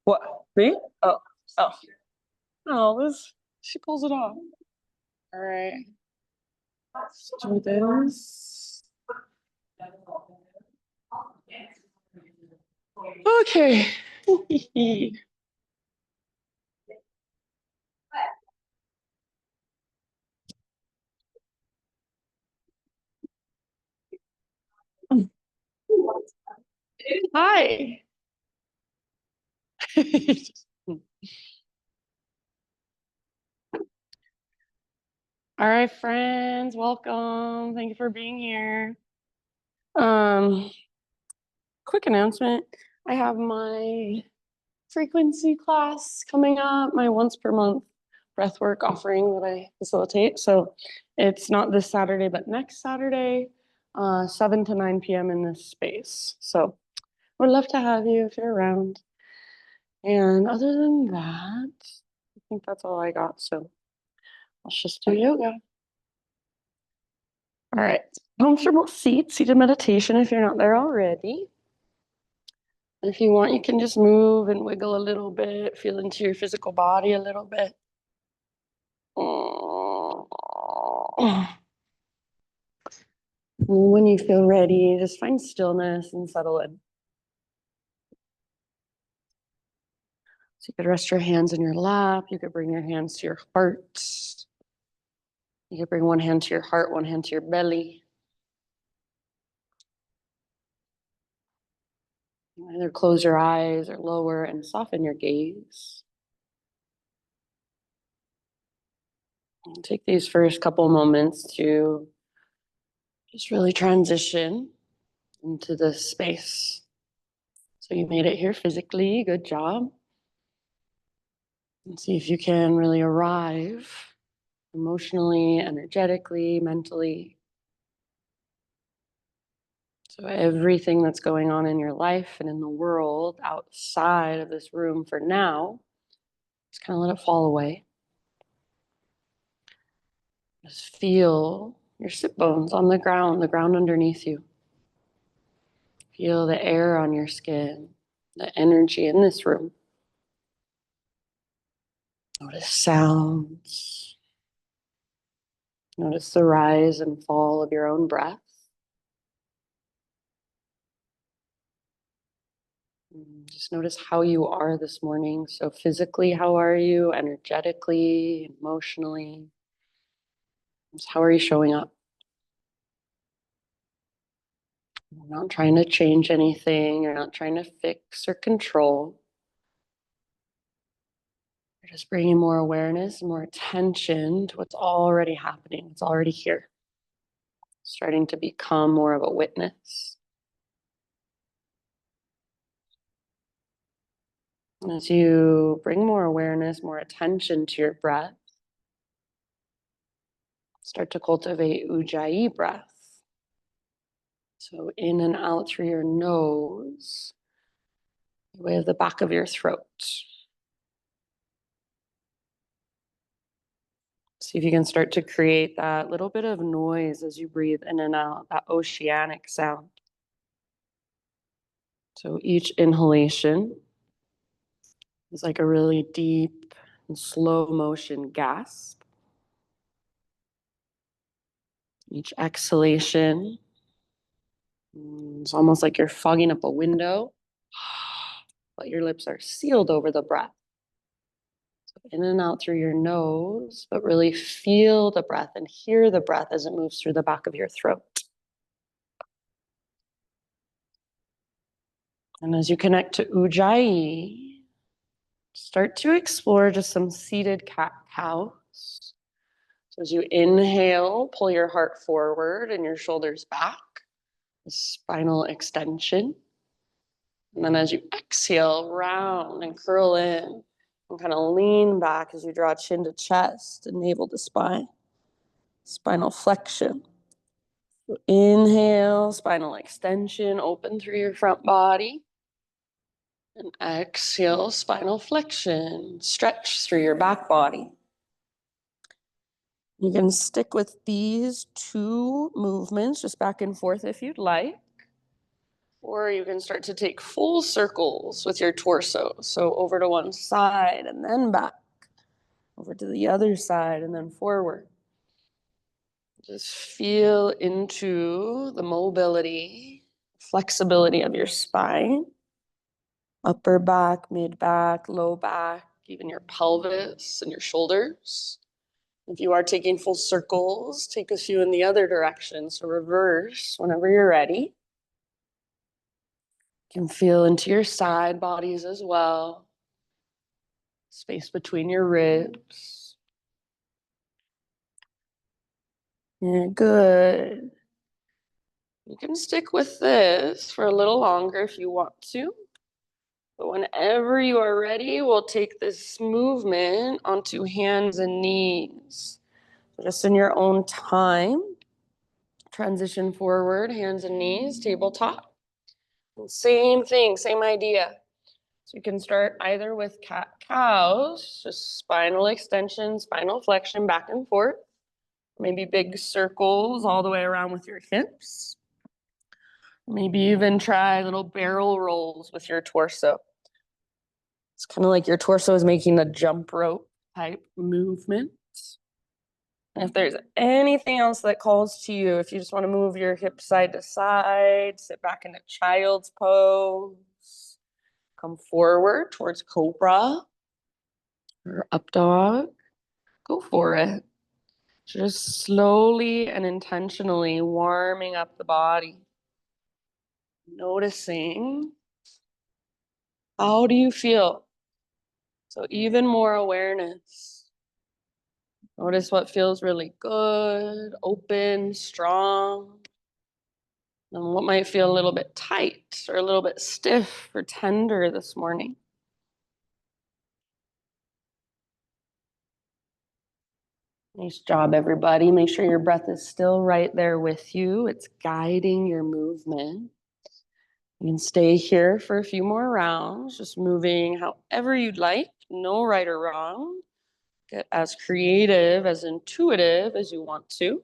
What? Me? Oh, oh. Oh, Liz, she pulls it off. All right. Let's do this. Okay. Hi. All right, friends, welcome. Thank you for being here. Um, Quick announcement. I have my frequency class coming up, my once per month breathwork offering that I facilitate. So it's not this Saturday, but next Saturday, 7 to 9 p.m. in this space. So would love to have you if you're around. And other than that, I think that's all I got. So let's just do yoga. All right. Comfortable seat, seated meditation if you're not there already. And if you want, you can just move and wiggle a little bit, feel into your physical body a little bit. When you feel ready, just find stillness and settle in. So you could rest your hands in your lap. You could bring your hands to your heart. You could bring one hand to your heart, one hand to your belly. Either close your eyes or lower and soften your gaze. And take these first couple moments to just really transition into this space. So you made it here physically, good job. And see if you can really arrive emotionally, energetically, mentally. So everything that's going on in your life and in the world outside of this room for now, just kind of let it fall away. Just feel your sit bones on the ground underneath you. Feel the air on your skin, the energy in this room. Notice sounds. Notice the rise and fall of your own breath. Just notice how you are this morning. So physically, how are you? Energetically, emotionally? Just how are you showing up? You're not trying to change anything. You're not trying to fix or control. You're just bringing more awareness, more attention to what's already happening. It's already here. Starting to become more of a witness. And as you bring more awareness, more attention to your breath, start to cultivate Ujjayi breath. So in and out through your nose, the way of the back of your throat. See if you can start to create that little bit of noise as you breathe in and out, that oceanic sound. So each inhalation is like a really deep and slow motion gasp. Each exhalation is almost like you're fogging up a window, but your lips are sealed over the breath. So in and out through your nose, but really feel the breath and hear the breath as it moves through the back of your throat. And as you connect to Ujjayi, start to explore just some seated cat-cows. So as you inhale, pull your heart forward and your shoulders back, spinal extension. And then as you exhale, round and curl in and kind of lean back as you draw chin to chest and navel to spine. Spinal flexion. So inhale, spinal extension, open through your front body. And exhale, spinal flexion, stretch through your back body. You can stick with these two movements just back and forth if you'd like. Or you can start to take full circles with your torso. So over to one side and then back, over to the other side and then forward. Just feel into the mobility, flexibility of your spine, upper back, mid back, low back, even your pelvis and your shoulders. If you are taking full circles, take a few in the other direction. So reverse whenever you're ready. You can feel into your side bodies as well. Space between your ribs. Yeah, good. You can stick with this for a little longer if you want to. But whenever you are ready, we'll take this movement onto hands and knees. Just in your own time. Transition forward, hands and knees, tabletop. Same thing, same idea. So you can start either with cat-cows, just spinal extension, spinal flexion, back and forth. Maybe big circles all the way around with your hips. Maybe even try little barrel rolls with your torso. It's kind of like your torso is making a jump rope type movement. And if there's anything else that calls to you, if you just want to move your hips side to side, sit back into child's pose, come forward towards cobra or up dog, go for it. Just slowly and intentionally warming up the body. Noticing, how do you feel? So even more awareness. Notice what feels really good, open, strong. And what might feel a little bit tight or a little bit stiff or tender this morning. Nice job, everybody. Make sure your breath is still right there with you. It's guiding your movement. You can stay here for a few more rounds, just moving however you'd like, no right or wrong. Get as creative, as intuitive as you want to.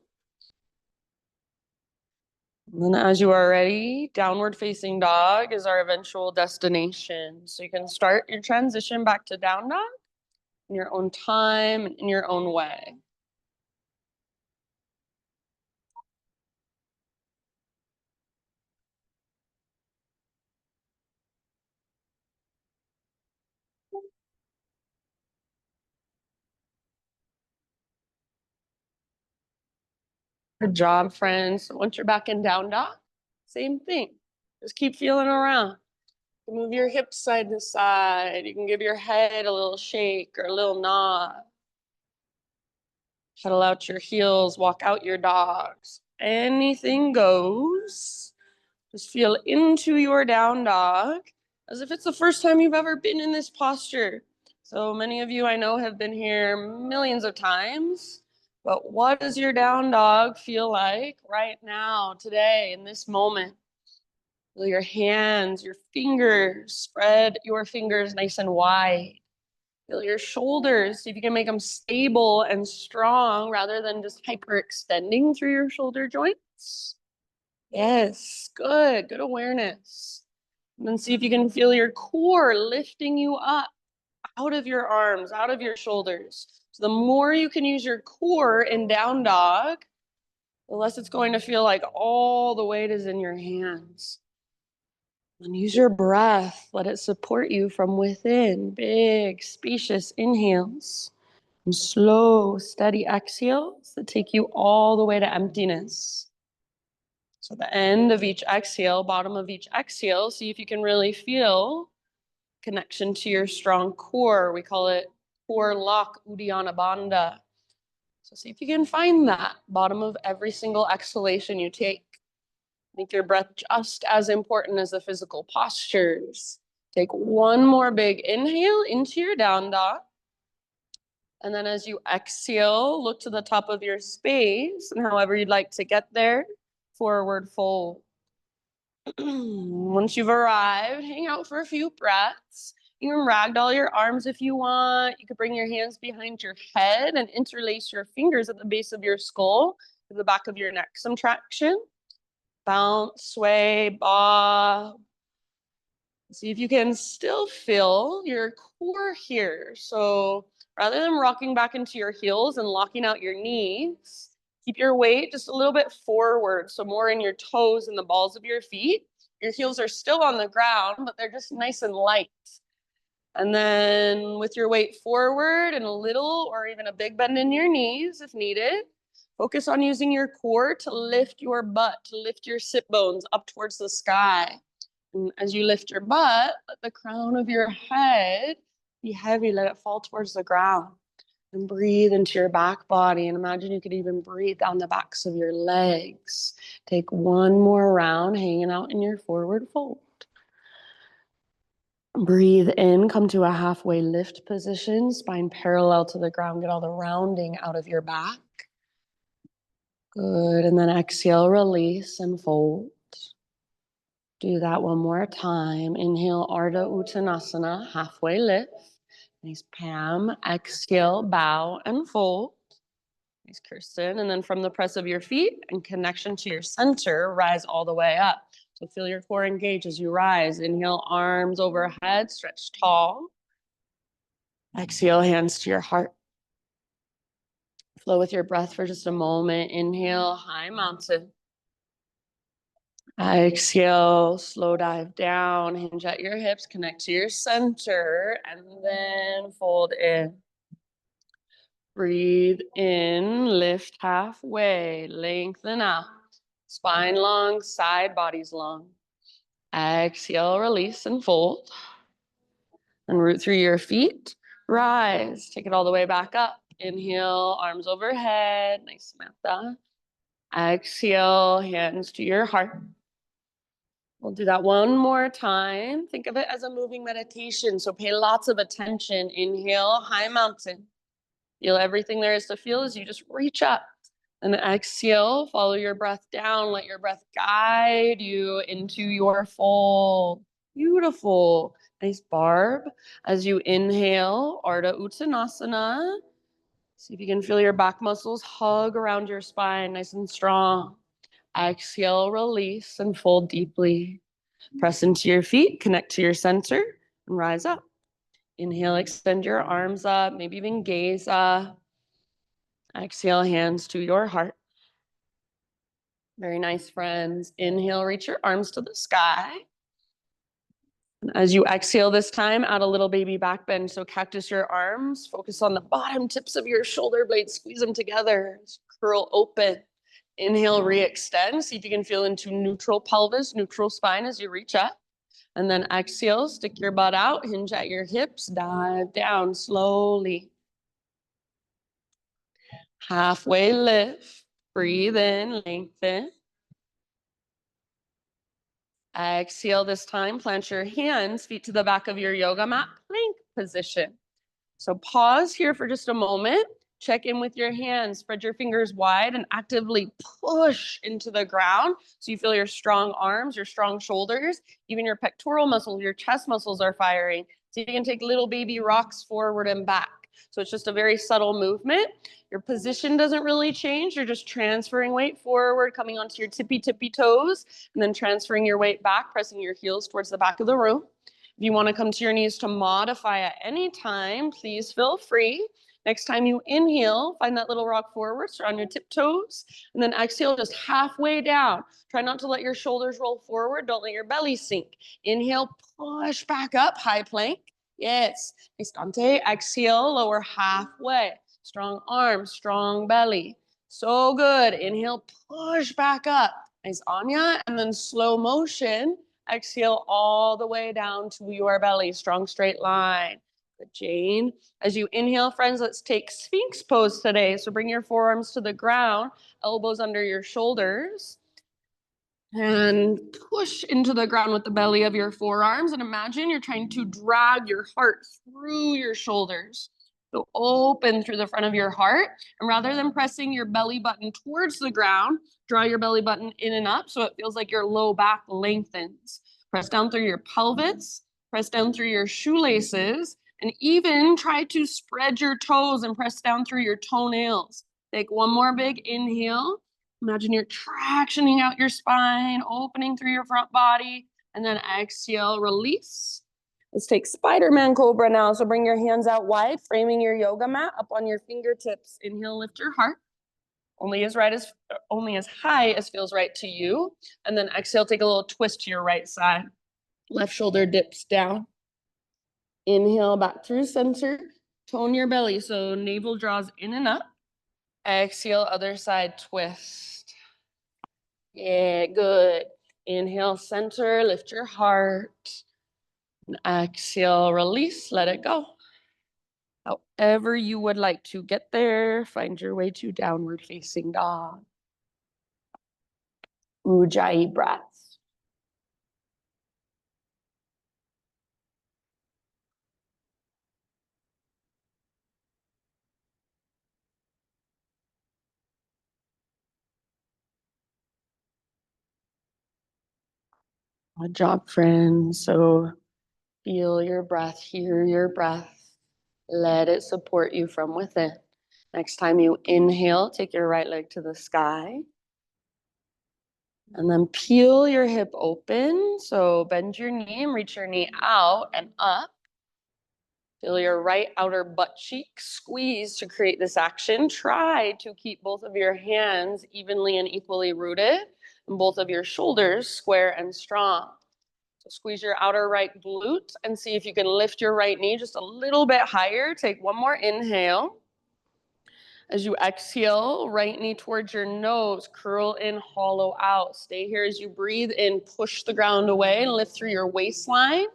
And then as you are ready, downward facing dog is our eventual destination. So you can start your transition back to down dog in your own time and in your own way. Good job, friends. Once you're back in down dog, same thing. Just keep feeling around. You can move your hips side to side. You can give your head a little shake or a little nod. Pedal out your heels, walk out your dogs. Anything goes. Just feel into your down dog as if it's the first time you've ever been in this posture. So many of you I know have been here millions of times, but what does your down dog feel like right now, today, in this moment? Feel your hands, your fingers, spread your fingers nice and wide. Feel your shoulders, see if you can make them stable and strong rather than just hyperextending through your shoulder joints. Yes, good awareness. And then see if you can feel your core lifting you up out of your arms, out of your shoulders. So the more you can use your core in down dog, the less it's going to feel like all the weight is in your hands. And use your breath. Let it support you from within. Big, spacious inhales and slow, steady exhales that take you all the way to emptiness. So the end of each exhale, bottom of each exhale, see if you can really feel connection to your strong core. We call it core lock, Uddiyana Bandha. So see if you can find that bottom of every single exhalation you take. Make your breath just as important as the physical postures. Take one more big inhale into your down dog. And then as you exhale, look to the top of your space and however you'd like to get there, forward fold. Once you've arrived, hang out for a few breaths. You can ragdoll your arms if you want. You could bring your hands behind your head and interlace your fingers at the base of your skull to the back of your neck. Some traction. Bounce, sway, bob. See if you can still feel your core here. So rather than rocking back into your heels and locking out your knees, keep your weight just a little bit forward. So more in your toes and the balls of your feet. Your heels are still on the ground, but they're just nice and light. And then with your weight forward and a little or even a big bend in your knees if needed, focus on using your core to lift your butt, to lift your sit bones up towards the sky. And as you lift your butt, let the crown of your head be heavy. Let it fall towards the ground. And breathe into your back body. And imagine you could even breathe down the backs of your legs. Take one more round hanging out in your forward fold. Breathe in, come to a halfway lift position, spine parallel to the ground. Get all the rounding out of your back. Good. And then exhale, release and fold. Do that one more time. Inhale, Ardha Uttanasana, halfway lift. Nice, Pam. Exhale, bow and fold. Nice, Kirsten. And then from the press of your feet and connection to your center, rise all the way up. So feel your core engage as you rise. Inhale, arms overhead, stretch tall. Exhale, hands to your heart. Flow with your breath for just a moment. Inhale, high mountain. Exhale, slow dive down, hinge at your hips, connect to your center, and then fold in. Breathe in, lift halfway, lengthen out. Spine long, side bodies long. Exhale, release and fold. And root through your feet, rise. Take it all the way back up. Inhale, arms overhead, nice, Samantha. Exhale, hands to your heart. We'll do that one more time. Think of it as a moving meditation. So pay lots of attention. Inhale, high mountain. Feel everything there is to feel as you just reach up. And exhale, follow your breath down. Let your breath guide you into your fold. Beautiful. Nice, Barb. As you inhale, Ardha Uttanasana. See if you can feel your back muscles hug around your spine, nice and strong. Exhale, release and fold deeply. Press into your feet, connect to your center, and rise up. Inhale, extend your arms up, maybe even gaze up. Exhale, hands to your heart. Very nice, friends. Inhale, reach your arms to the sky. As you exhale this time, add a little baby back bend. So cactus your arms, focus on the bottom tips of your shoulder blades, squeeze them together, curl open. Inhale, re-extend. See if you can feel into neutral pelvis, neutral spine as you reach up. And then exhale, stick your butt out, hinge at your hips, dive down slowly. Halfway lift, breathe in, lengthen. Exhale this time, plant your hands, feet to the back of your yoga mat, plank position. So pause here for just a moment. Check in with your hands, spread your fingers wide and actively push into the ground. So you feel your strong arms, your strong shoulders, even your pectoral muscles, your chest muscles are firing. So you can take little baby rocks forward and back. So it's just a very subtle movement. Your position doesn't really change. You're just transferring weight forward, coming onto your tippy toes, and then transferring your weight back, pressing your heels towards the back of the room. If you want to come to your knees to modify at any time, please feel free. Next time you inhale, find that little rock forward, start on your tiptoes, and then exhale just halfway down. Try not to let your shoulders roll forward. Don't let your belly sink. Inhale, push back up, high plank. Yes. Estante. Exhale, lower halfway. Strong arms, strong belly. So good. Inhale, push back up. Nice, Anya. And then slow motion. Exhale all the way down to your belly. Strong straight line. Good, Jane. As you inhale, friends, let's take Sphinx pose today. So bring your forearms to the ground, elbows under your shoulders. And push into the ground with the belly of your forearms. And imagine you're trying to drag your heart through your shoulders. So open through the front of your heart. And rather than pressing your belly button towards the ground, draw your belly button in and up so it feels like your low back lengthens. Press down through your pelvis, press down through your shoelaces, and even try to spread your toes and press down through your toenails. Take one more big inhale. Imagine you're tractioning out your spine, opening through your front body, and then exhale, release. Let's take Spider-Man Cobra now. So bring your hands out wide, framing your yoga mat up on your fingertips. Inhale, lift your heart. Only as high as feels right to you. And then exhale, take a little twist to your right side. Left shoulder dips down. Inhale back through center. Tone your belly so navel draws in and up. Exhale, other side twist. Yeah, good. Inhale, center, lift your heart. And exhale, release, let it go. However you would like to get there, find your way to downward facing dog. Ujjayi breaths. Good job, friends. So feel your breath, hear your breath. Let it support you from within. Next time you inhale, take your right leg to the sky. And then peel your hip open. So bend your knee and reach your knee out and up. Feel your right outer butt cheek squeeze to create this action. Try to keep both of your hands evenly and equally rooted and both of your shoulders square and strong. So squeeze your outer right glute and see if you can lift your right knee just a little bit higher. Take one more inhale. As you exhale, right knee towards your nose, curl in, hollow out. Stay here as you breathe in, push the ground away and lift through your waistline.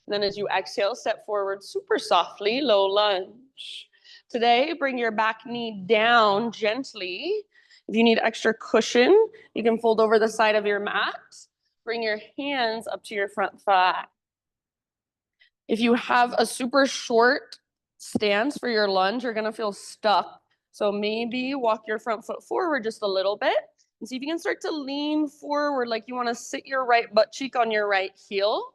And then as you exhale, step forward super softly, low lunge. Today, bring your back knee down gently. If you need extra cushion, you can fold over the side of your mat. Bring your hands up to your front thigh. If you have a super short stance for your lunge, you're gonna feel stuck. So maybe walk your front foot forward just a little bit and see if you can start to lean forward like you wanna sit your right butt cheek on your right heel.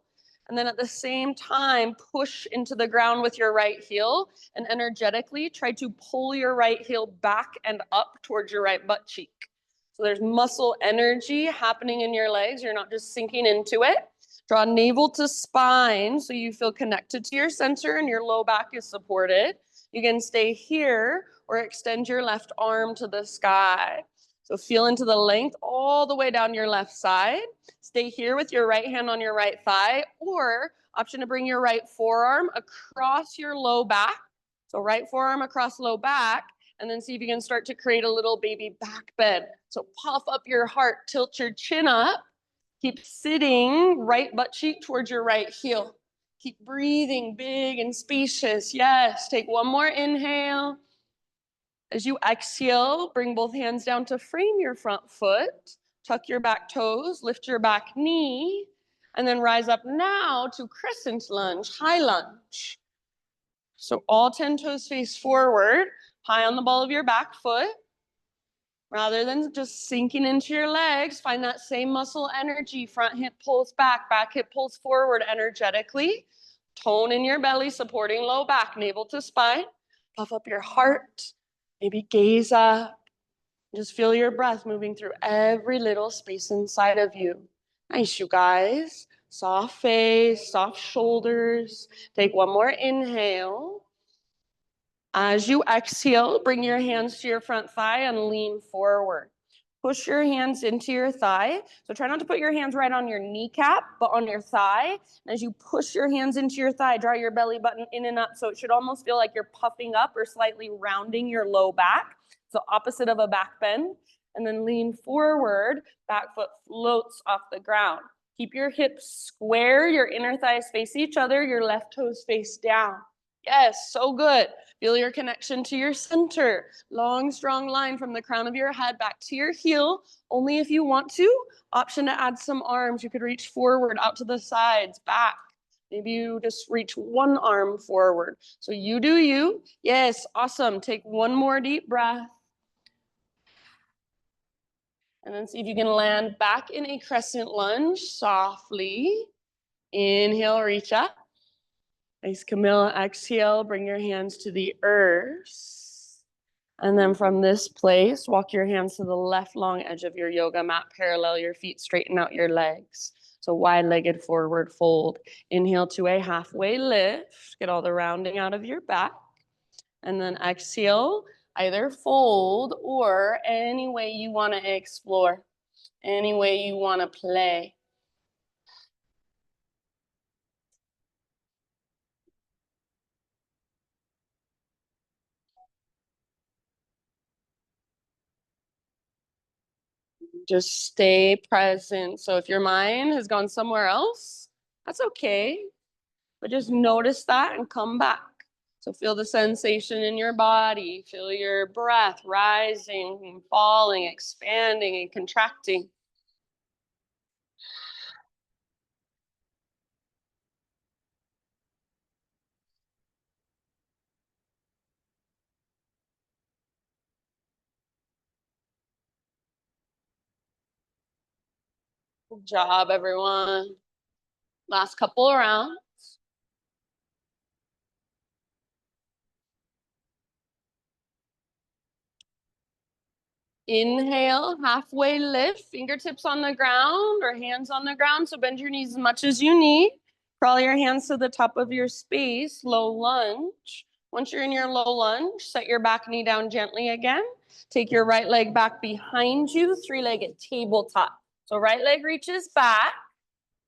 And then at the same time, push into the ground with your right heel and energetically try to pull your right heel back and up towards your right butt cheek. So there's muscle energy happening in your legs. You're not just sinking into it. Draw navel to spine so you feel connected to your center and your low back is supported. You can stay here or extend your left arm to the sky. So feel into the length all the way down your left side. Stay here with your right hand on your right thigh, or option to bring your right forearm across your low back. So right forearm across low back, and then see if you can start to create a little baby back bend. So puff up your heart, tilt your chin up. Keep sitting, right butt cheek towards your right heel. Keep breathing big and spacious. Yes, take one more inhale. As you exhale, bring both hands down to frame your front foot. Tuck your back toes, lift your back knee, and then rise up now to crescent lunge, high lunge. So all 10 toes face forward, high on the ball of your back foot. Rather than just sinking into your legs, find that same muscle energy. Front hip pulls back hip pulls forward energetically. Tone in your belly, supporting low back, navel to spine. Puff up your heart. Maybe gaze up. Just feel your breath moving through every little space inside of you. Nice, you guys. Soft face, soft shoulders. Take one more inhale. As you exhale, bring your hands to your front thigh and lean forward. Push your hands into your thigh. So try not to put your hands right on your kneecap, but on your thigh. And as you push your hands into your thigh, draw your belly button in and up. So it should almost feel like you're puffing up or slightly rounding your low back. So opposite of a back bend. And then lean forward, back foot floats off the ground. Keep your hips square, your inner thighs face each other, your left toes face down. Yes, so good. Feel your connection to your center. Long, strong line from the crown of your head back to your heel. Only if you want to. Option to add some arms. You could reach forward, out to the sides, back. Maybe you just reach one arm forward. So you do you. Yes, awesome. Take one more deep breath. And then see if you can land back in a crescent lunge softly. Inhale, reach up. Nice, Camilla. Exhale, bring your hands to the earth. And then from this place, walk your hands to the left long edge of your yoga mat, parallel your feet, straighten out your legs. So wide-legged forward fold. Inhale to a halfway lift, get all the rounding out of your back. And then exhale, either fold or any way you want to explore, any way you want to play. Just stay present. So if your mind has gone somewhere else, that's okay. But just notice that and come back. So feel the sensation in your body. Feel your breath rising and falling, expanding and contracting. Good job, everyone. Last couple rounds. Inhale, halfway lift, fingertips on the ground or hands on the ground. So bend your knees as much as you need. Crawl your hands to the top of your space, low lunge. Once you're in your low lunge, set your back knee down gently again. Take your right leg back behind you, three-legged tabletop. So right leg reaches back.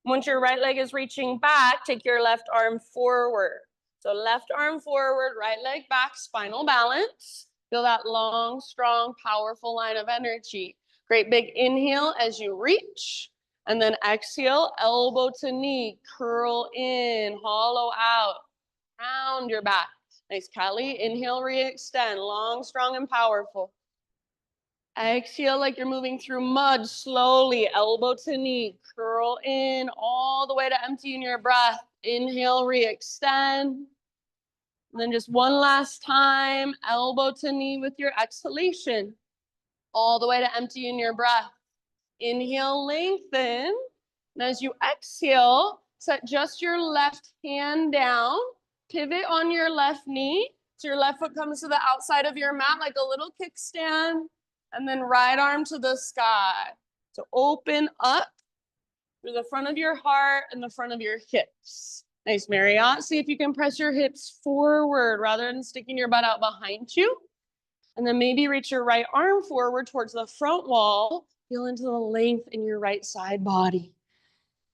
Once your right leg is reaching back, take your left arm forward. So left arm forward, right leg back, spinal balance. Feel that long, strong, powerful line of energy. Great big inhale as you reach. And then exhale, elbow to knee, curl in, hollow out, round your back. Nice, Kelly. Inhale, re-extend, long, strong, and powerful. Exhale like you're moving through mud slowly, elbow to knee, curl in all the way to emptying your breath. Inhale, re-extend. And then just one last time, elbow to knee with your exhalation, all the way to emptying your breath. Inhale, lengthen. And as you exhale, set just your left hand down, pivot on your left knee. So your left foot comes to the outside of your mat like a little kickstand. And then right arm to the sky. So open up through the front of your heart and the front of your hips. Nice, Marriott. See if you can press your hips forward rather than sticking your butt out behind you. And then maybe reach your right arm forward towards the front wall. Feel into the length in your right side body.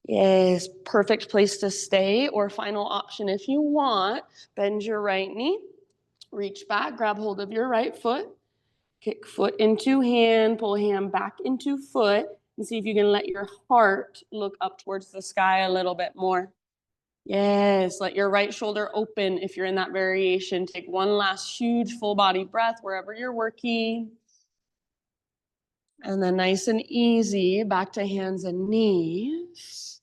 Yes, perfect place to stay. Or final option if you want, bend your right knee, reach back, grab hold of your right foot. Kick foot into hand, pull hand back into foot, and see if you can let your heart look up towards the sky a little bit more. Yes, let your right shoulder open if you're in that variation. Take one last huge full body breath wherever you're working. And then nice and easy, back to hands and knees.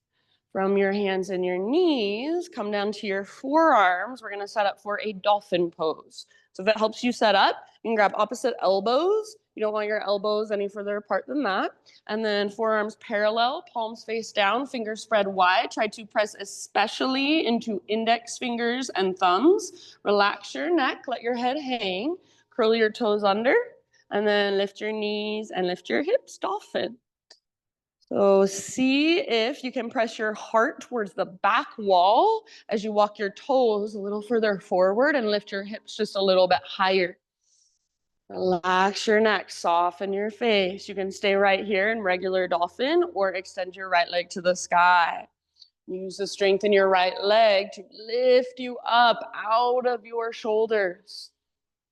From your hands and your knees, come down to your forearms. We're gonna set up for a dolphin pose. So if it helps you set up, you can grab opposite elbows. You don't want your elbows any further apart than that. And then forearms parallel, palms face down, fingers spread wide. Try to press especially into index fingers and thumbs. Relax your neck, let your head hang. Curl your toes under, and then lift your knees and lift your hips, dolphin. So see if you can press your heart towards the back wall as you walk your toes a little further forward and lift your hips just a little bit higher. Relax your neck, soften your face. You can stay right here in regular dolphin or extend your right leg to the sky. Use the strength in your right leg to lift you up out of your shoulders.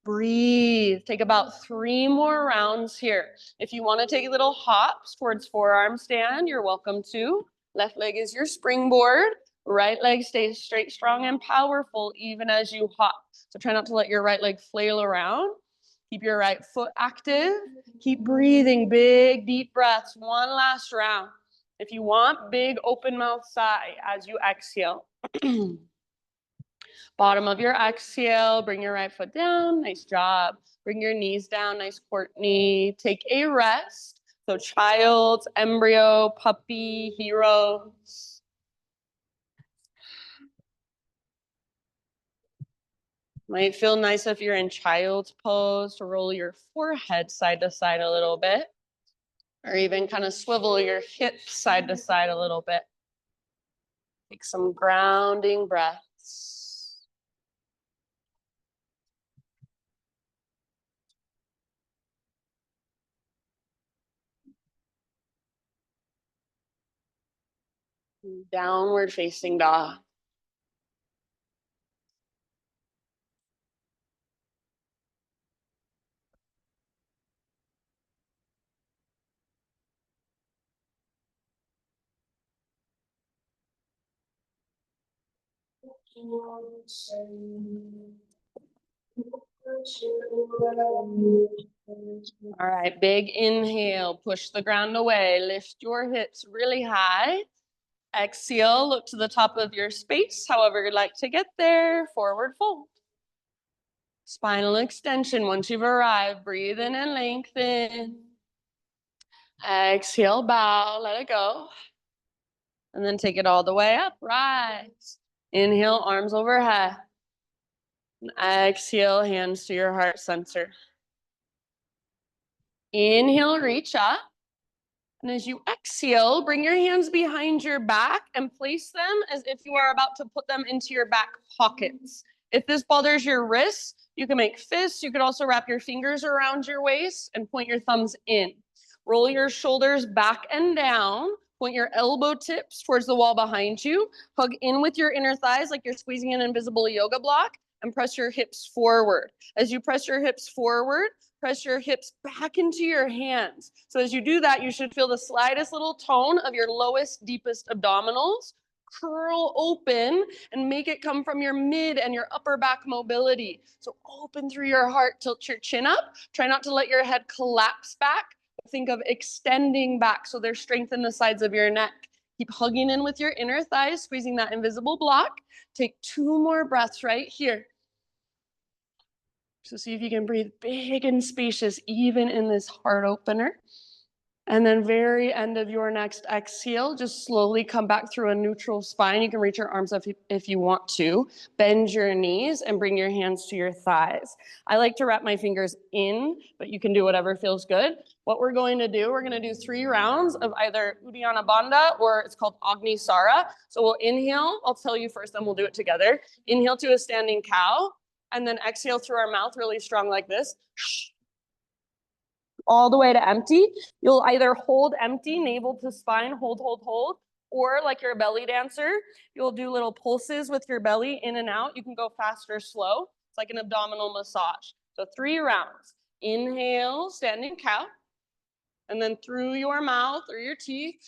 Breathe. Take about 3 more rounds here. If you want to take little hops towards forearm stand, you're welcome to. Left leg is your springboard. Right leg stays straight, strong, and powerful even as you hop. So try not to let your right leg flail around. Keep your right foot active. Keep breathing, big, deep breaths. One last round. If you want, big open mouth sigh as you exhale. Bottom of your exhale, bring your right foot down. Nice job. Bring your knees down. Nice, Courtney. Take a rest. So child, embryo, puppy, heroes. Might feel nice if you're in child's pose to roll your forehead side to side a little bit, or even kind of swivel your hips side to side a little bit. Take some grounding breaths. Downward facing dog. All right, big inhale, push the ground away, lift your hips really high. Exhale, look to the top of your space, however you'd like to get there, forward fold. Spinal extension, once you've arrived, breathe in and lengthen. Exhale, bow, let it go. And then take it all the way up, rise. Inhale, arms overhead. Exhale, hands to your heart center. Inhale, reach up. And as you exhale, bring your hands behind your back and place them as if you are about to put them into your back pockets. If this bothers your wrists, you can make fists. You could also wrap your fingers around your waist and point your thumbs in. Roll your shoulders back and down. Point your elbow tips towards the wall behind you. Hug in with your inner thighs like you're squeezing an invisible yoga block, and press your hips forward. As you press your hips forward, press your hips back into your hands. So as you do that, you should feel the slightest little tone of your lowest, deepest abdominals curl open and make it come from your mid and your upper back mobility. So open through your heart, tilt your chin up. Try not to let your head collapse back. Think of extending back so there's strength in the sides of your neck. Keep hugging in with your inner thighs, squeezing that invisible block. Take 2 more breaths right here. So see if you can breathe big and spacious, even in this heart opener. And then very end of your next exhale, just slowly come back through a neutral spine. You can reach your arms up if you want to. Bend your knees and bring your hands to your thighs. I like to wrap my fingers in, but you can do whatever feels good. What we're going to do, we're going to do 3 rounds of either Uddiyana Bandha or it's called Agni Sara. So we'll inhale. I'll tell you first, then we'll do it together. Inhale to a standing cow, and then exhale through our mouth really strong like this. All the way to empty. You'll either hold empty, navel to spine, hold, or like you're a belly dancer, you'll do little pulses with your belly in and out. You can go fast or slow. It's like an abdominal massage. So 3 rounds. Inhale, standing cow. And then through your mouth or your teeth,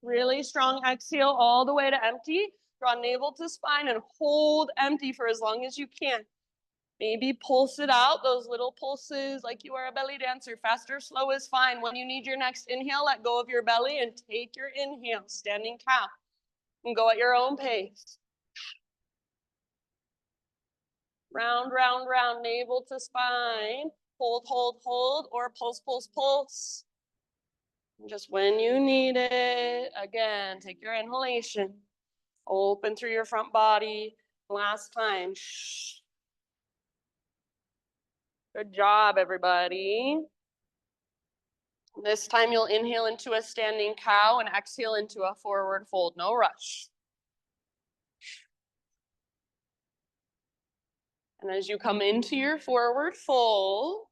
really strong exhale all the way to empty. Draw navel to spine and hold empty for as long as you can. Maybe pulse it out, those little pulses like you are a belly dancer. Fast or slow is fine. When you need your next inhale, let go of your belly and take your inhale, standing cow. And go at your own pace. Round, round, round, navel to spine. Hold, or pulse, pulse, pulse. And just when you need it, again, take your inhalation. Open through your front body. Last time. Good job, everybody. This time you'll inhale into a standing cow and exhale into a forward fold. No rush. And as you come into your forward fold,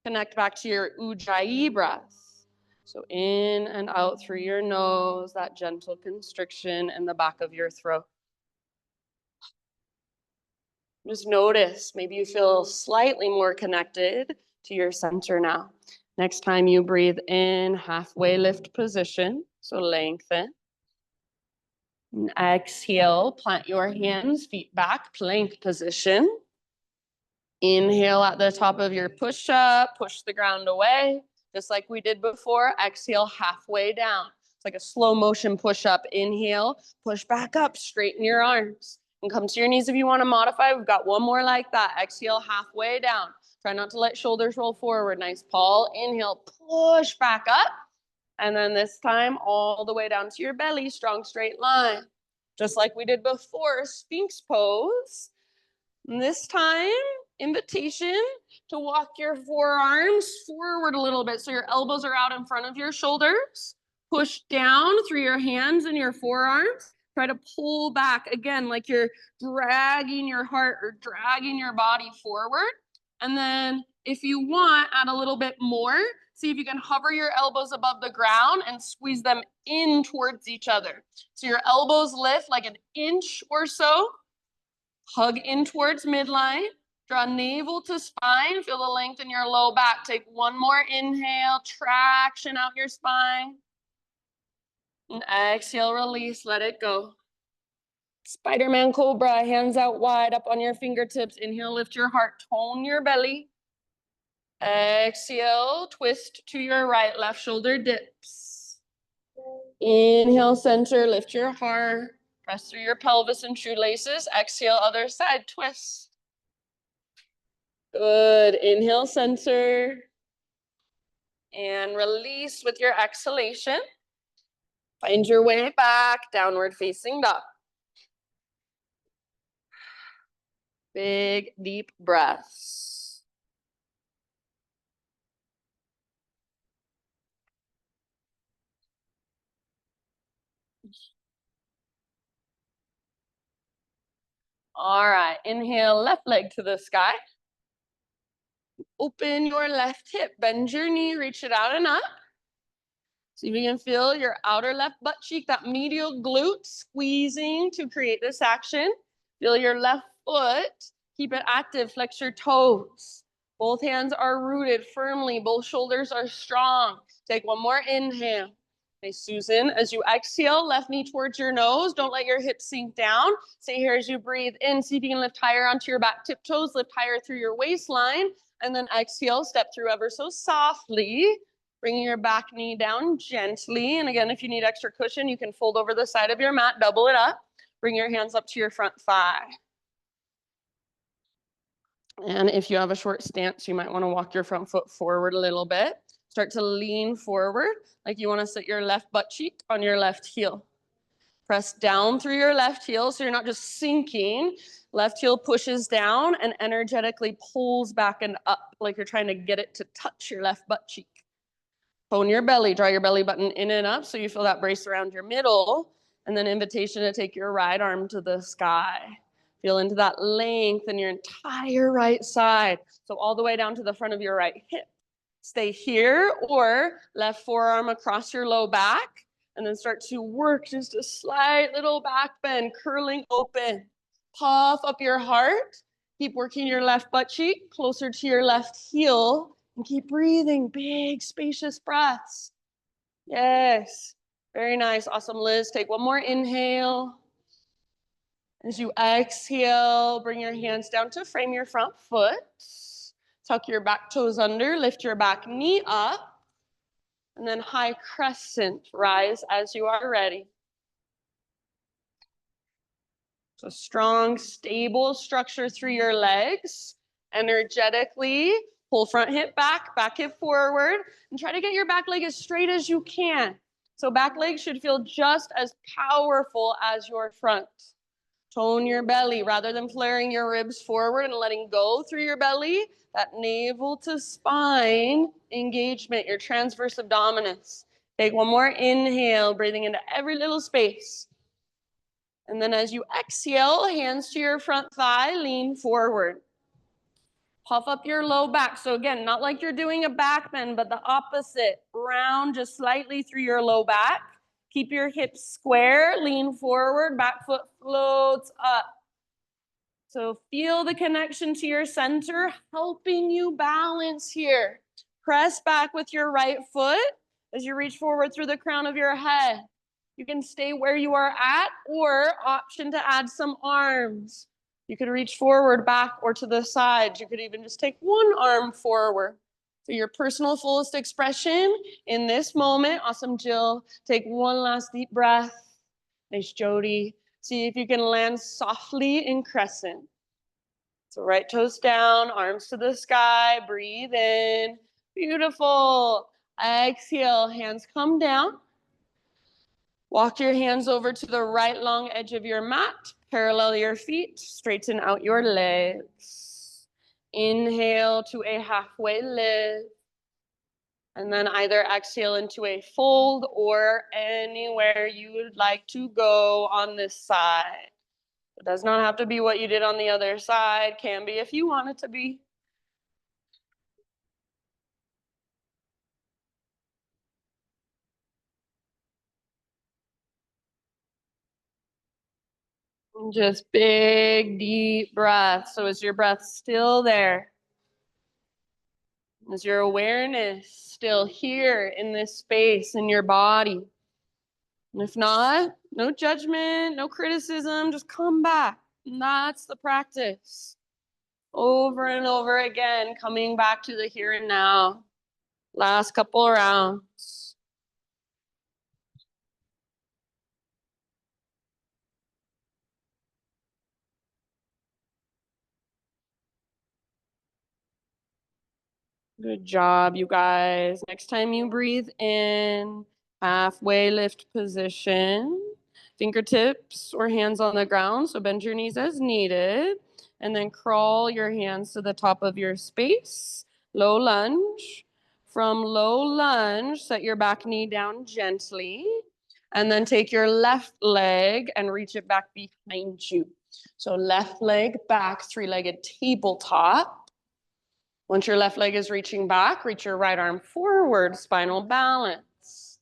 connect back to your Ujjayi breath. So in and out through your nose, that gentle constriction in the back of your throat. Just notice, maybe you feel slightly more connected to your center now. Next time you breathe in, halfway lift position, so lengthen. And exhale, plant your hands, feet back, plank position. Inhale at the top of your push-up, push the ground away, just like we did before. Exhale, halfway down. It's like a slow motion push-up. Inhale, push back up, straighten your arms. And come to your knees if you want to modify. We've got 1 more like that. Exhale, halfway down. Try not to let shoulders roll forward. Nice, Paul. Inhale, push back up. And then this time, all the way down to your belly, strong straight line. Just like we did before, Sphinx pose. And this time, invitation to walk your forearms forward a little bit so your elbows are out in front of your shoulders. Push down through your hands and your forearms. Try to pull back again, like you're dragging your heart or dragging your body forward. And then if you want, add a little bit more. See if you can hover your elbows above the ground and squeeze them in towards each other. So your elbows lift like an inch or so. Hug in towards midline. Draw navel to spine. Feel the length in your low back. Take one more inhale. Traction out your spine. And exhale, release. Let it go. Spider-Man Cobra. Hands out wide, up on your fingertips. Inhale, lift your heart. Tone your belly. Exhale, twist to your right. Left shoulder dips. Inhale, center. Lift your heart. Press through your pelvis and shoelaces. Exhale, other side. Twist. Good. Inhale, center. And release with your exhalation. Find your way back, downward facing dog. Big, deep breaths. All right, inhale, left leg to the sky. Open your left hip, bend your knee, reach it out and up. See if you can feel your outer left butt cheek, that medial glute squeezing to create this action. Feel your left foot, keep it active, flex your toes. Both hands are rooted firmly, both shoulders are strong. Take one more inhale. Nice, Susan. As you exhale, left knee towards your nose. Don't let your hips sink down. Stay here as you breathe in. See if you can lift higher onto your back tiptoes, lift higher through your waistline. And then exhale, step through ever so softly. Bringing your back knee down gently. And again, if you need extra cushion, you can fold over the side of your mat, double it up. Bring your hands up to your front thigh. And if you have a short stance, you might want to walk your front foot forward a little bit. Start to lean forward, like you want to sit your left butt cheek on your left heel. Press down through your left heel so you're not just sinking. Left heel pushes down and energetically pulls back and up, like you're trying to get it to touch your left butt cheek. Tone your belly, draw your belly button in and up so you feel that brace around your middle, and then invitation to take your right arm to the sky. Feel into that length in your entire right side. So all the way down to the front of your right hip. Stay here or left forearm across your low back, and then start to work just a slight little back bend, curling open. Puff up your heart. Keep working your left butt cheek closer to your left heel. And keep breathing, big, spacious breaths. Yes, very nice. Awesome, Liz. Take one more inhale. As you exhale, bring your hands down to frame your front foot. Tuck your back toes under, lift your back knee up. And then high crescent, rise as you are ready. So strong, stable structure through your legs. Energetically pull front hip back, back hip forward, and try to get your back leg as straight as you can. So back leg should feel just as powerful as your front. Tone your belly rather than flaring your ribs forward and letting go through your belly. That navel to spine engagement, your transverse abdominis. Take one more inhale, breathing into every little space. And then as you exhale, hands to your front thigh, lean forward. Puff up your low back. So again, not like you're doing a back bend, but the opposite. Round just slightly through your low back. Keep your hips square, lean forward, back foot floats up. So feel the connection to your center, helping you balance here. Press back with your right foot as you reach forward through the crown of your head. You can stay where you are at or option to add some arms. You could reach forward, back, or to the sides. You could even just take one arm forward. For your personal fullest expression in this moment. Awesome, Jill. Take one last deep breath. Nice, Jody. See if you can land softly in crescent. So right toes down, arms to the sky. Breathe in. Beautiful. Exhale, hands come down. Walk your hands over to the right long edge of your mat. Parallel your feet. Straighten out your legs. Inhale to a halfway lift. And then either exhale into a fold or anywhere you would like to go on this side. It does not have to be what you did on the other side. Can be if you want it to be. Just big, deep breaths. So is your breath still there? Is your awareness still here in this space in your body? And if not, no judgment, no criticism, just come back. And that's the practice. Over and over again, coming back to the here and now. Last couple rounds. Good job, you guys. Next time you breathe in, halfway lift position. Fingertips or hands on the ground, so bend your knees as needed. And then crawl your hands to the top of your space. Low lunge. From low lunge, set your back knee down gently. And then take your left leg and reach it back behind you. So left leg back, three-legged tabletop. Once your left leg is reaching back, reach your right arm forward, spinal balance.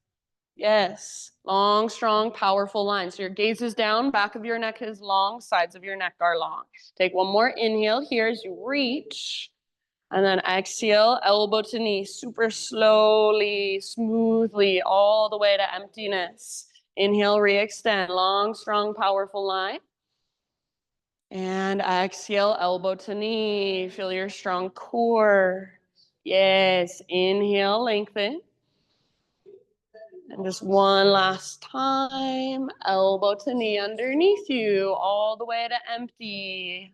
Yes, long, strong, powerful line. So your gaze is down, back of your neck is long, sides of your neck are long. Take one more inhale here as you reach. And then exhale, elbow to knee, super slowly, smoothly, all the way to emptiness. Inhale, re-extend, long, strong, powerful line. And exhale, elbow to knee. Feel your strong core. Yes, inhale, lengthen. And just one last time, elbow to knee underneath you, all the way to empty.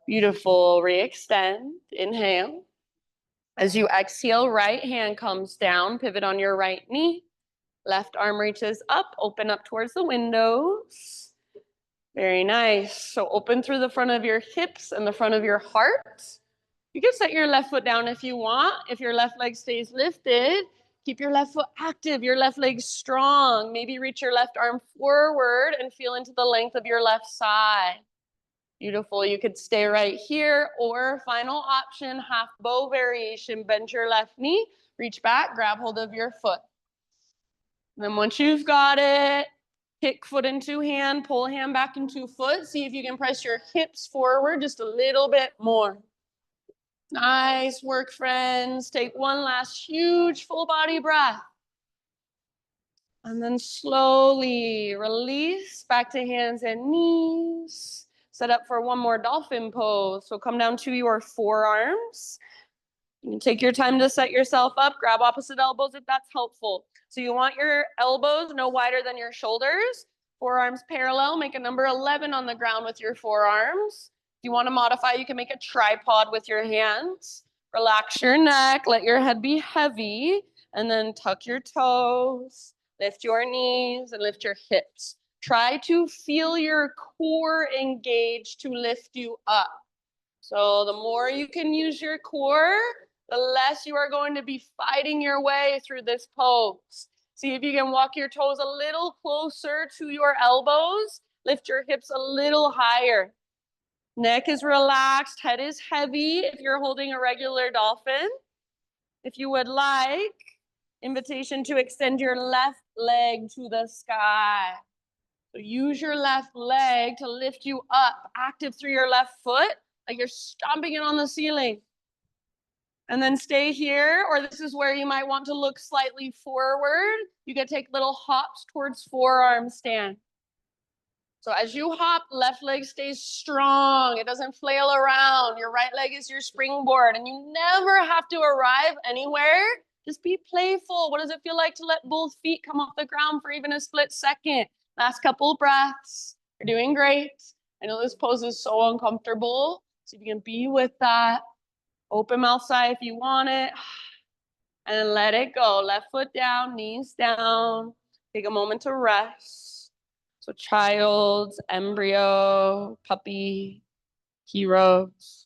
Beautiful, re-extend, inhale. As you exhale, right hand comes down, pivot on your right knee. Left arm reaches up, open up towards the windows. Very nice. So open through the front of your hips and the front of your heart. You can set your left foot down if you want. If your left leg stays lifted, keep your left foot active, your left leg strong. Maybe reach your left arm forward and feel into the length of your left side. Beautiful. You could stay right here, or final option, half bow variation. Bend your left knee, reach back, grab hold of your foot. And then once you've got it, kick foot into hand, pull hand back into foot. See if you can press your hips forward just a little bit more. Nice work, friends. Take one last huge full body breath. And then slowly release back to hands and knees. Set up for one more dolphin pose. So come down to your forearms. You can take your time to set yourself up. Grab opposite elbows if that's helpful. So you want your elbows no wider than your shoulders. Forearms parallel. Make a number 11 on the ground with your forearms. If you want to modify, you can make a tripod with your hands. Relax your neck. Let your head be heavy. And then tuck your toes. Lift your knees and lift your hips. Try to feel your core engage to lift you up. So the more you can use your core, the less you are going to be fighting your way through this pose. See if you can walk your toes a little closer to your elbows. Lift your hips a little higher. Neck is relaxed, head is heavy if you're holding a regular dolphin. If you would like, invitation to extend your left leg to the sky. So use your left leg to lift you up, active through your left foot, like you're stomping it on the ceiling. And then stay here, or this is where you might want to look slightly forward. You can take little hops towards forearm stand. So as you hop, left leg stays strong. It doesn't flail around. Your right leg is your springboard, and you never have to arrive anywhere. Just be playful. What does it feel like to let both feet come off the ground for even a split second? Last couple breaths. You're doing great. I know this pose is so uncomfortable. So if you can be with that. Open mouth sigh if you want it. And let it go. Left foot down, knees down. Take a moment to rest. So child, embryo, puppy, heroes.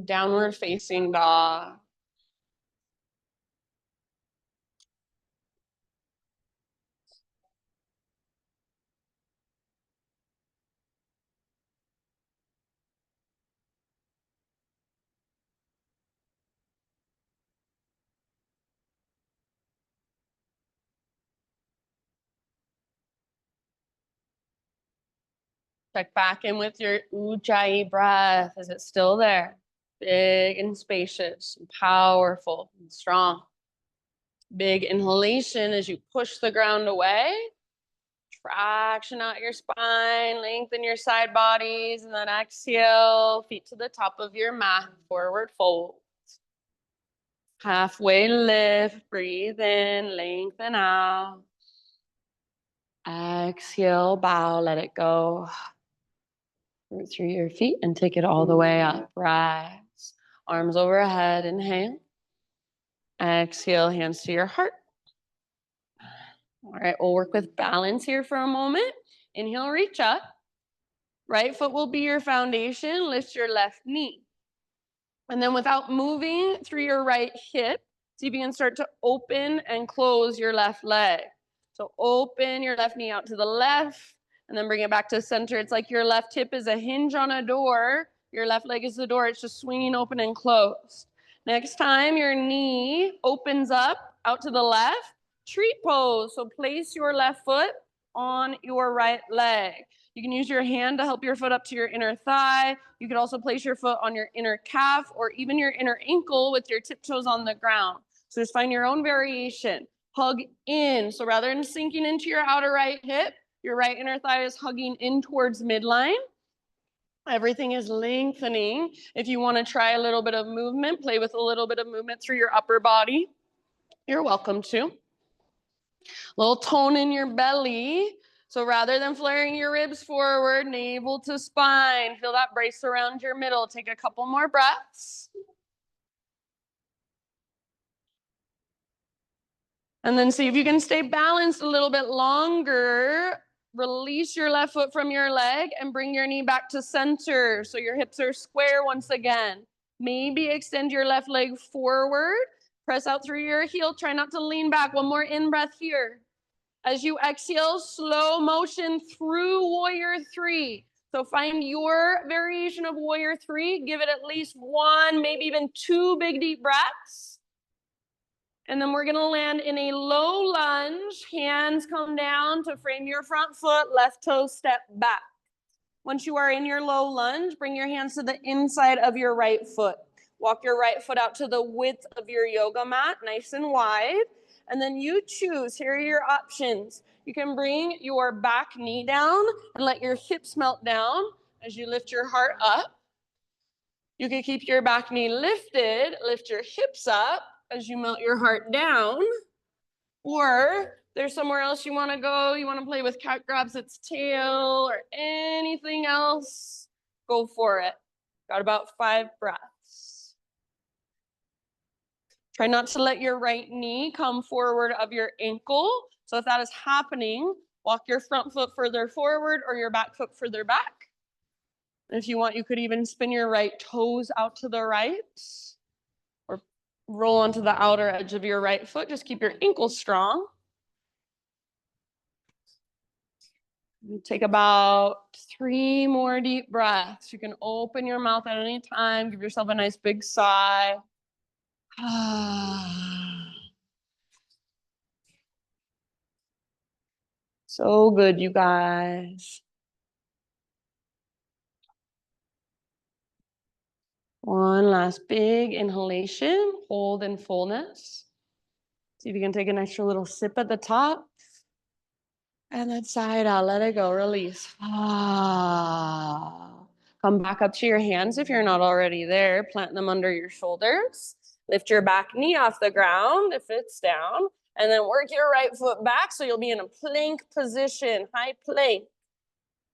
Downward facing dog. Check back in with your Ujjayi breath. Is it still there? Big and spacious, and powerful and strong. Big inhalation as you push the ground away. Traction out your spine, lengthen your side bodies, and then exhale, feet to the top of your mat, forward fold. Halfway lift, breathe in, lengthen out. Exhale, bow, let it go. Root through your feet and take it all the way up. Rise. Arms overhead, inhale. Exhale, hands to your heart. All right, we'll work with balance here for a moment. Inhale, reach up. Right foot will be your foundation. Lift your left knee. And then without moving through your right hip, see if you can start to open and close your left leg. So open your left knee out to the left and then bring it back to center. It's like your left hip is a hinge on a door. Your left leg is the door. It's just swinging open and closed. Next time your knee opens up out to the left, tree pose. So place your left foot on your right leg. You can use your hand to help your foot up to your inner thigh. You could also place your foot on your inner calf or even your inner ankle with your tiptoes on the ground. So just find your own variation. Hug in. So rather than sinking into your outer right hip, your right inner thigh is hugging in towards midline. Everything is lengthening. If you want to try a little bit of movement, play with a little bit of movement through your upper body, you're welcome to. Little tone in your belly. So rather than flaring your ribs forward, navel to spine, feel that brace around your middle. Take a couple more breaths. And then see if you can stay balanced a little bit longer. Release your left foot from your leg and bring your knee back to center. So your hips are square once again. Maybe extend your left leg forward. Press out through your heel. Try not to lean back. One more in breath here. As you exhale, slow motion through warrior three. So find your variation of warrior three. Give it at least one, maybe even two big deep breaths. And then we're gonna land in a low lunge. Hands come down to frame your front foot, left toe step back. Once you are in your low lunge, bring your hands to the inside of your right foot. Walk your right foot out to the width of your yoga mat, nice and wide. And then you choose, here are your options. You can bring your back knee down and let your hips melt down as you lift your heart up. You can keep your back knee lifted, lift your hips up as you melt your heart down. Or there's somewhere else you want to go, you want to play with cat grabs its tail or anything else, go for it. Got about 5 breaths. Try not to let your right knee come forward of your ankle. So if that is happening, walk your front foot further forward or your back foot further back. And if you want, you could even spin your right toes out to the right or roll onto the outer edge of your right foot. Just keep your ankles strong. Take about 3 more deep breaths. You can open your mouth at any time. Give yourself a nice big sigh. So good, you guys. One last big inhalation. Hold in fullness. See if you can take an extra little sip at the top. And then side out, let it go, release. Ah. Come back up to your hands if you're not already there. Plant them under your shoulders. Lift your back knee off the ground if it's down. And then work your right foot back so you'll be in a plank position, high plank.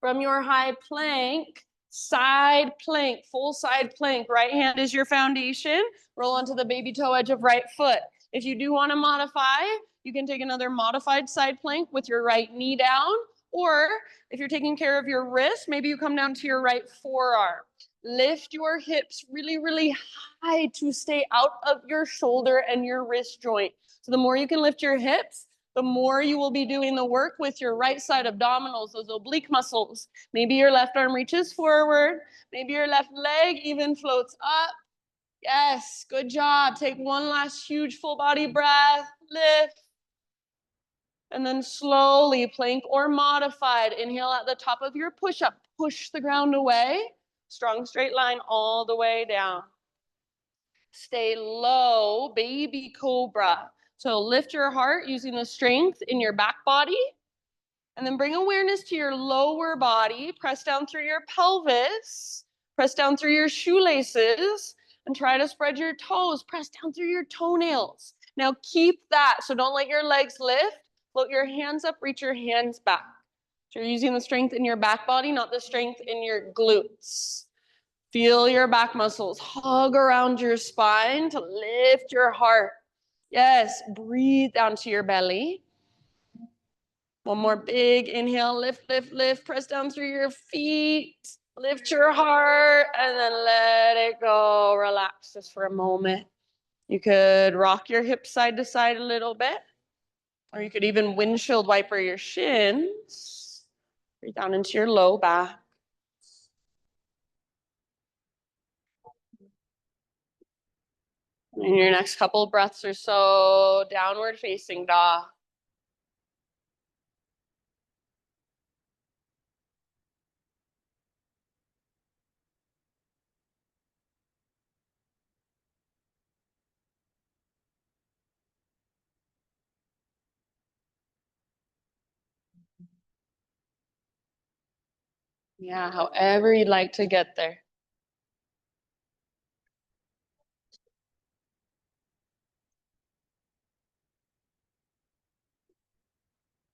From your high plank, side plank, full side plank. Right hand is your foundation. Roll onto the baby toe edge of right foot. If you do want to modify, you can take another modified side plank with your right knee down. Or if you're taking care of your wrist, maybe you come down to your right forearm. Lift your hips really, really high to stay out of your shoulder and your wrist joint. So the more you can lift your hips, the more you will be doing the work with your right side abdominals, those oblique muscles. Maybe your left arm reaches forward. Maybe your left leg even floats up. Yes, good job. Take one last huge full body breath. Lift. And then slowly, plank or modified, inhale at the top of your push-up. Push the ground away. Strong straight line all the way down. Stay low, baby cobra. So lift your heart using the strength in your back body. And then bring awareness to your lower body. Press down through your pelvis. Press down through your shoelaces. And try to spread your toes. Press down through your toenails. Now keep that. So don't let your legs lift. Float your hands up. Reach your hands back. So you're using the strength in your back body, not the strength in your glutes. Feel your back muscles hug around your spine to lift your heart. Yes, breathe down to your belly. One more big inhale, lift, lift, lift. Press down through your feet. Lift your heart and then let it go. Relax just for a moment. You could rock your hips side to side a little bit, or you could even windshield wiper your shins. Breathe down into your low back. In your next couple of breaths or so, downward facing dog. Yeah, however you'd like to get there.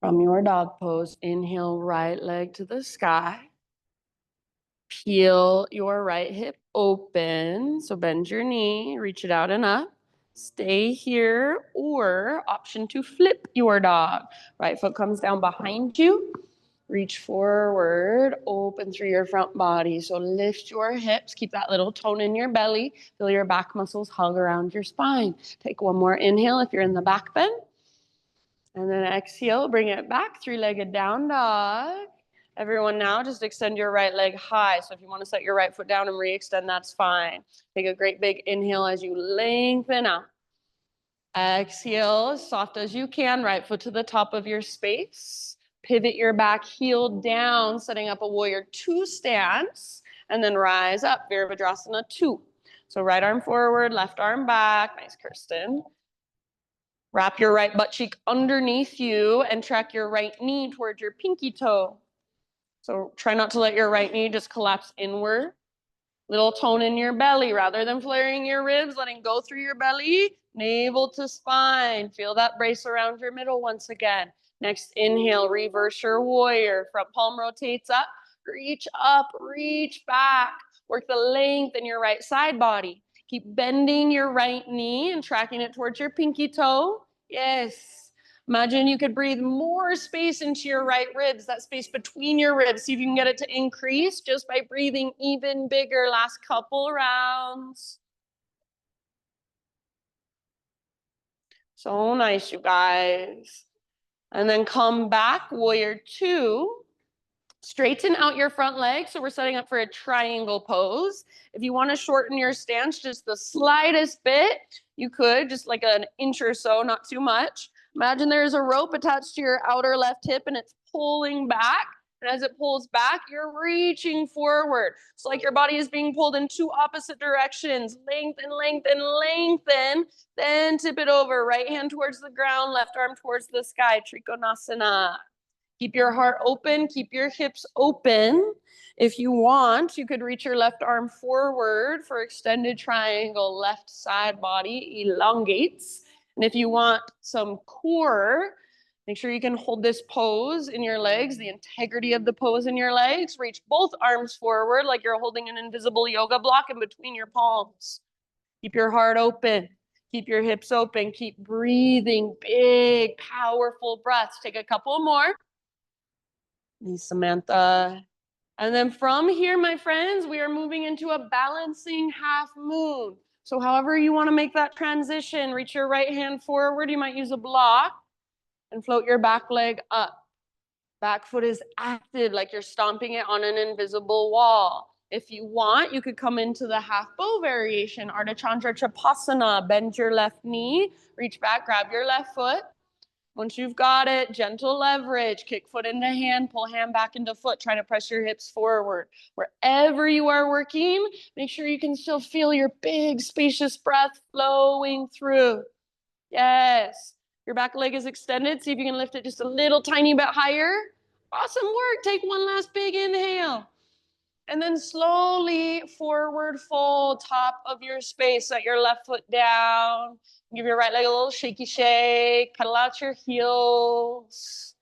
From your dog pose, inhale, right leg to the sky. Peel your right hip open. So bend your knee, reach it out and up. Stay here, or option to flip your dog. Right foot comes down behind you. Reach forward, open through your front body. So lift your hips, keep that little tone in your belly. Feel your back muscles hug around your spine. Take one more inhale if you're in the back bend. And then exhale, bring it back, three-legged down dog. Everyone now, just extend your right leg high. So if you want to set your right foot down and re-extend, that's fine. Take a great big inhale as you lengthen out. Exhale, as soft as you can, right foot to the top of your space. Pivot your back heel down, setting up a warrior two stance, and then rise up, Virabhadrasana 2. So right arm forward, left arm back. Nice, Kirsten. Wrap your right butt cheek underneath you and track your right knee towards your pinky toe. So try not to let your right knee just collapse inward. Little tone in your belly rather than flaring your ribs, letting go through your belly, navel to spine. Feel that brace around your middle once again. Next inhale, reverse your warrior. Front palm rotates up, reach back. Work the length in your right side body. Keep bending your right knee and tracking it towards your pinky toe. Yes. Imagine you could breathe more space into your right ribs, that space between your ribs. See if you can get it to increase just by breathing even bigger. Last couple rounds. So nice, you guys. And then come back, warrior two. Straighten out your front leg. So we're setting up for a triangle pose. If you want to shorten your stance just the slightest bit, you could, just like an inch or so, not too much. Imagine there's a rope attached to your outer left hip and it's pulling back. And as it pulls back, you're reaching forward. It's like your body is being pulled in two opposite directions. Lengthen, lengthen, lengthen. Then tip it over. Right hand towards the ground, left arm towards the sky. Trikonasana. Keep your heart open, keep your hips open. If you want, you could reach your left arm forward for extended triangle, left side body elongates. And if you want some core, make sure you can hold this pose in your legs, the integrity of the pose in your legs. Reach both arms forward like you're holding an invisible yoga block in between your palms. Keep your heart open. Keep your hips open. Keep breathing big, powerful breaths. Take a couple more. Samantha. And then from here, my friends, we are moving into a balancing half moon. So however you want to make that transition, reach your right hand forward. You might use a block and float your back leg up. Back foot is active, like you're stomping it on an invisible wall. If you want, you could come into the half bow variation, Ardha Chandra Chapasana. Bend your left knee, reach back, grab your left foot. Once you've got it, gentle leverage, kick foot into hand, pull hand back into foot, try to press your hips forward. Wherever you are working, make sure you can still feel your big, spacious breath flowing through. Yes. Your back leg is extended. See if you can lift it just a little tiny bit higher. Awesome work. Take one last big inhale. And then slowly forward fold, top of your space. Set your left foot down. Give your right leg a little shaky shake. Pedal out your heels.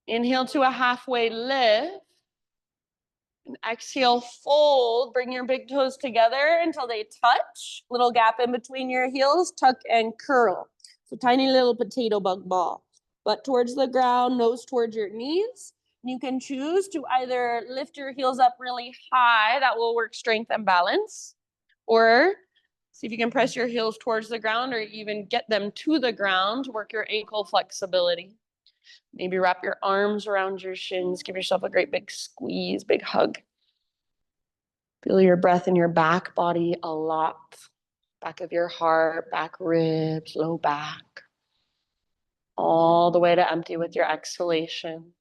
Inhale to a halfway lift. And exhale, fold. Bring your big toes together until they touch. Little gap in between your heels. Tuck and curl. So tiny little potato bug ball. Butt towards the ground, nose towards your knees. You can choose to either lift your heels up really high. That will work strength and balance. Or see if you can press your heels towards the ground or even get them to the ground to work your ankle flexibility. Maybe wrap your arms around your shins. Give yourself a great big squeeze, big hug. Feel your breath in your back body a lot. Back of your heart, back ribs, low back. All the way to empty with your exhalation.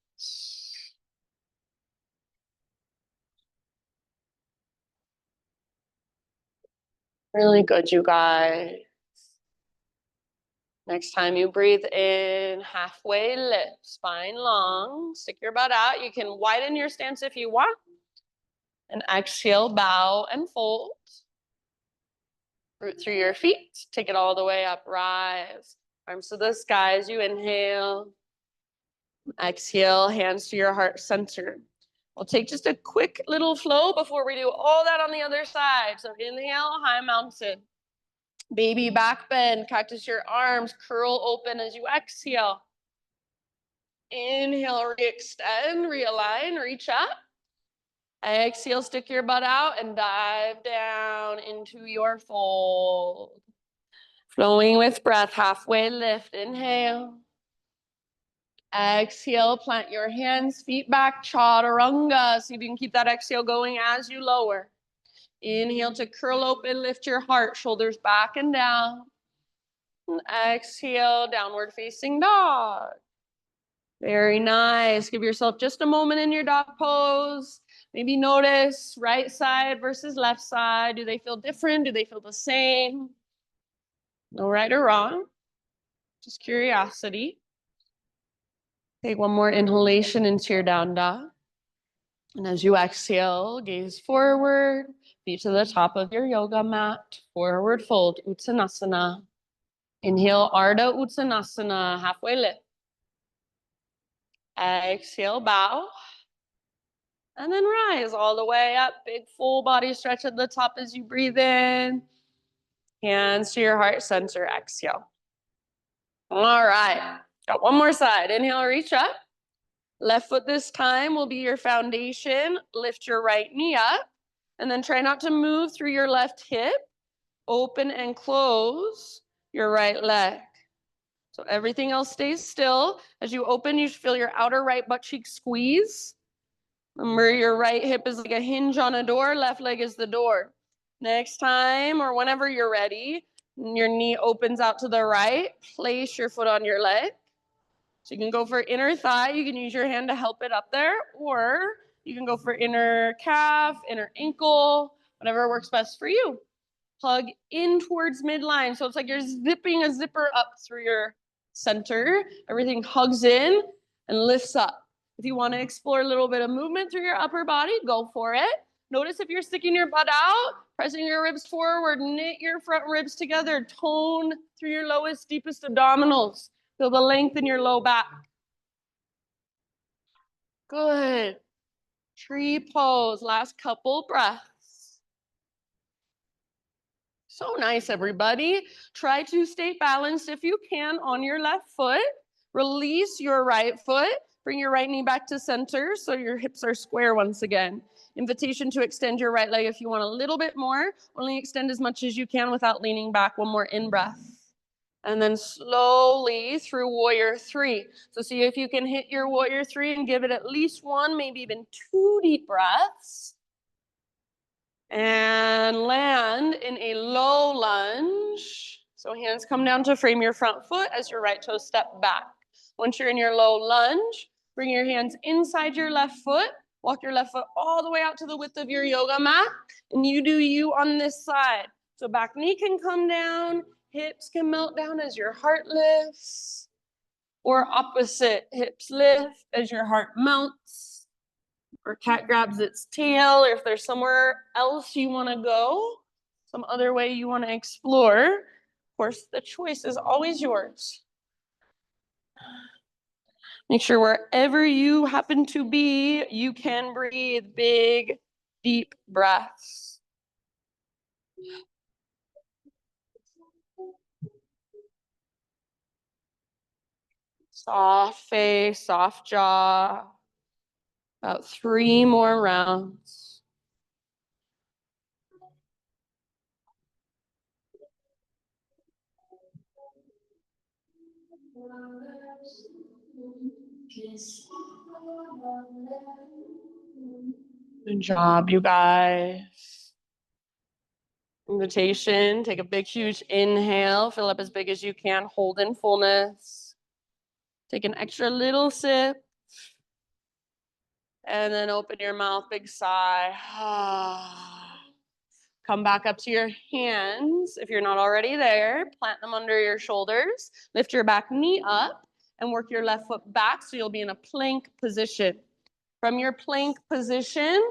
Really good, you guys. Next time you breathe in, halfway lift, spine long, stick your butt out. You can widen your stance if you want. And exhale, bow and fold. Root through your feet, take it all the way up, rise. Arms to the sky as you inhale. Exhale, hands to your heart center. We'll take just a quick little flow before we do all that on the other side. So inhale, high mountain. Baby back bend, cactus your arms, curl open as you exhale. Inhale, re-extend, realign, reach up. Exhale, stick your butt out and dive down into your fold. Flowing with breath, halfway lift, inhale. Exhale, plant your hands, feet back, chaturanga. See if you can keep that exhale going as you lower. Inhale to curl open, lift your heart, shoulders back and down. And exhale, downward facing dog. Very nice. Give yourself just a moment in your dog pose. Maybe notice right side versus left side. Do they feel different? Do they feel the same? No right or wrong. Just curiosity. Take one more inhalation into your down dog. And as you exhale, gaze forward, feet to the top of your yoga mat, forward fold, Uttanasana. Inhale, Ardha Uttanasana, halfway lift. Exhale, bow. And then rise all the way up, big full body stretch at the top as you breathe in. Hands to your heart center, exhale. All right, got one more side. Inhale, reach up. Left foot this time will be your foundation. Lift your right knee up. And then try not to move through your left hip. Open and close your right leg. So everything else stays still. As you open, you feel your outer right butt cheek squeeze. Remember, your right hip is like a hinge on a door. Left leg is the door. Next time, or whenever you're ready, your knee opens out to the right. Place your foot on your leg. So you can go for inner thigh. You can use your hand to help it up there. Or you can go for inner calf, inner ankle, whatever works best for you. Plug in towards midline. So it's like you're zipping a zipper up through your center. Everything hugs in and lifts up. If you want to explore a little bit of movement through your upper body, go for it. Notice if you're sticking your butt out, pressing your ribs forward, knit your front ribs together, tone through your lowest, deepest abdominals. Feel the length in your low back. Good. Tree pose, last couple breaths. So nice, everybody. Try to stay balanced if you can on your left foot. Release your right foot. Bring your right knee back to center so your hips are square once again. Invitation to extend your right leg if you want a little bit more. Only extend as much as you can without leaning back. One more in-breath. And then slowly through warrior three. So see if you can hit your warrior three and give it at least one, maybe even 2 deep breaths. And land in a low lunge. So hands come down to frame your front foot as your right toes step back. Once you're in your low lunge, bring your hands inside your left foot. Walk your left foot all the way out to the width of your yoga mat. And you do you on this side. So back knee can come down, hips can melt down as your heart lifts. Or opposite, hips lift as your heart melts. Or cat grabs its tail, or if there's somewhere else you want to go, some other way you want to explore, of course, the choice is always yours. Make sure wherever you happen to be, you can breathe big, deep breaths. Soft face, soft jaw. About 3 more rounds. Good job, you guys. Invitation, take a big, huge inhale. Fill up as big as you can. Hold in fullness. Take an extra little sip. And then open your mouth, big sigh. Come back up to your hands. If you're not already there, plant them under your shoulders. Lift your back knee up and work your left foot back so you'll be in a plank position. From your plank position,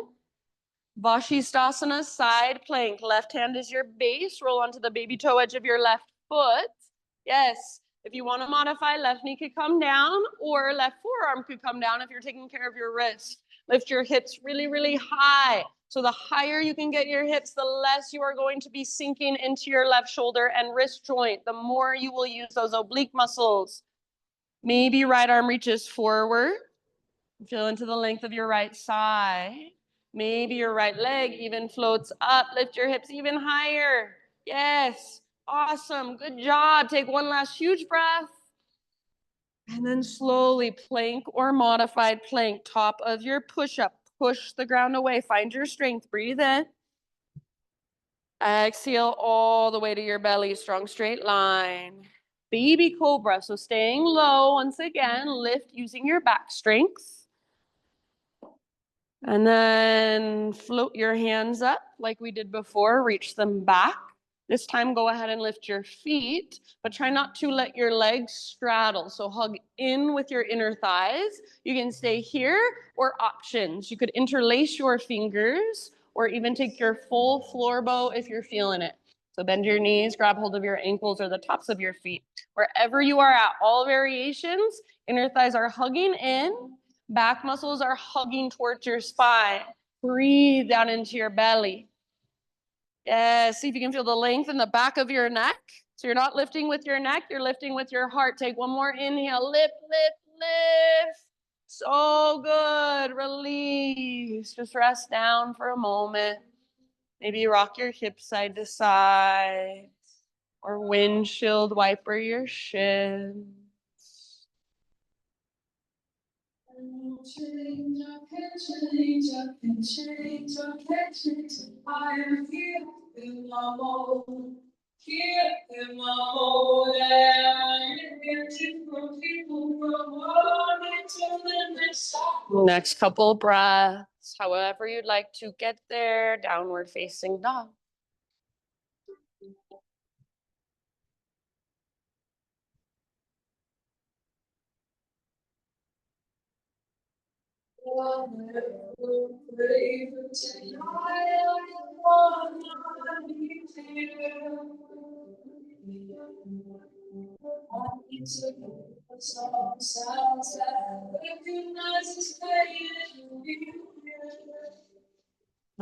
Vashisthasana, side plank. Left hand is your base. Roll onto the baby toe edge of your left foot. Yes. If you want to modify, left knee could come down or left forearm could come down if you're taking care of your wrist. Lift your hips really, really high. So the higher you can get your hips, the less you are going to be sinking into your left shoulder and wrist joint. The more you will use those oblique muscles. Maybe right arm reaches forward. Feel into the length of your right side. Maybe your right leg even floats up. Lift your hips even higher. Yes. Awesome. Good job. Take one last huge breath. And then slowly plank or modified plank, top of your push-up. Push the ground away. Find your strength. Breathe in. Exhale all the way to your belly. Strong straight line. Baby cobra. So staying low once again. Lift using your back strength. And then float your hands up like we did before. Reach them back. This time, go ahead and lift your feet, but try not to let your legs straddle. So hug in with your inner thighs. You can stay here or options. You could interlace your fingers or even take your full floor bow if you're feeling it. So bend your knees, grab hold of your ankles or the tops of your feet. Wherever you are at, all variations, inner thighs are hugging in. Back muscles are hugging towards your spine. Breathe down into your belly. Yes, see if you can feel the length in the back of your neck. So you're not lifting with your neck, you're lifting with your heart. Take one more inhale. Lift, lift, lift. So good. Release. Just rest down for a moment. Maybe rock your hips side to side or windshield wiper your shins. Change, I can change, I can change, I can change. I am here in my mode, here in my mode. And getting from people from one to the next. Next couple breaths, however you'd like to get there, downward facing dog.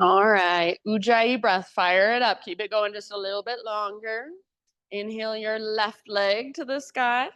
All right, Ujjayi breath, fire it up. Keep it going just a little bit longer. Inhale your left leg to the sky.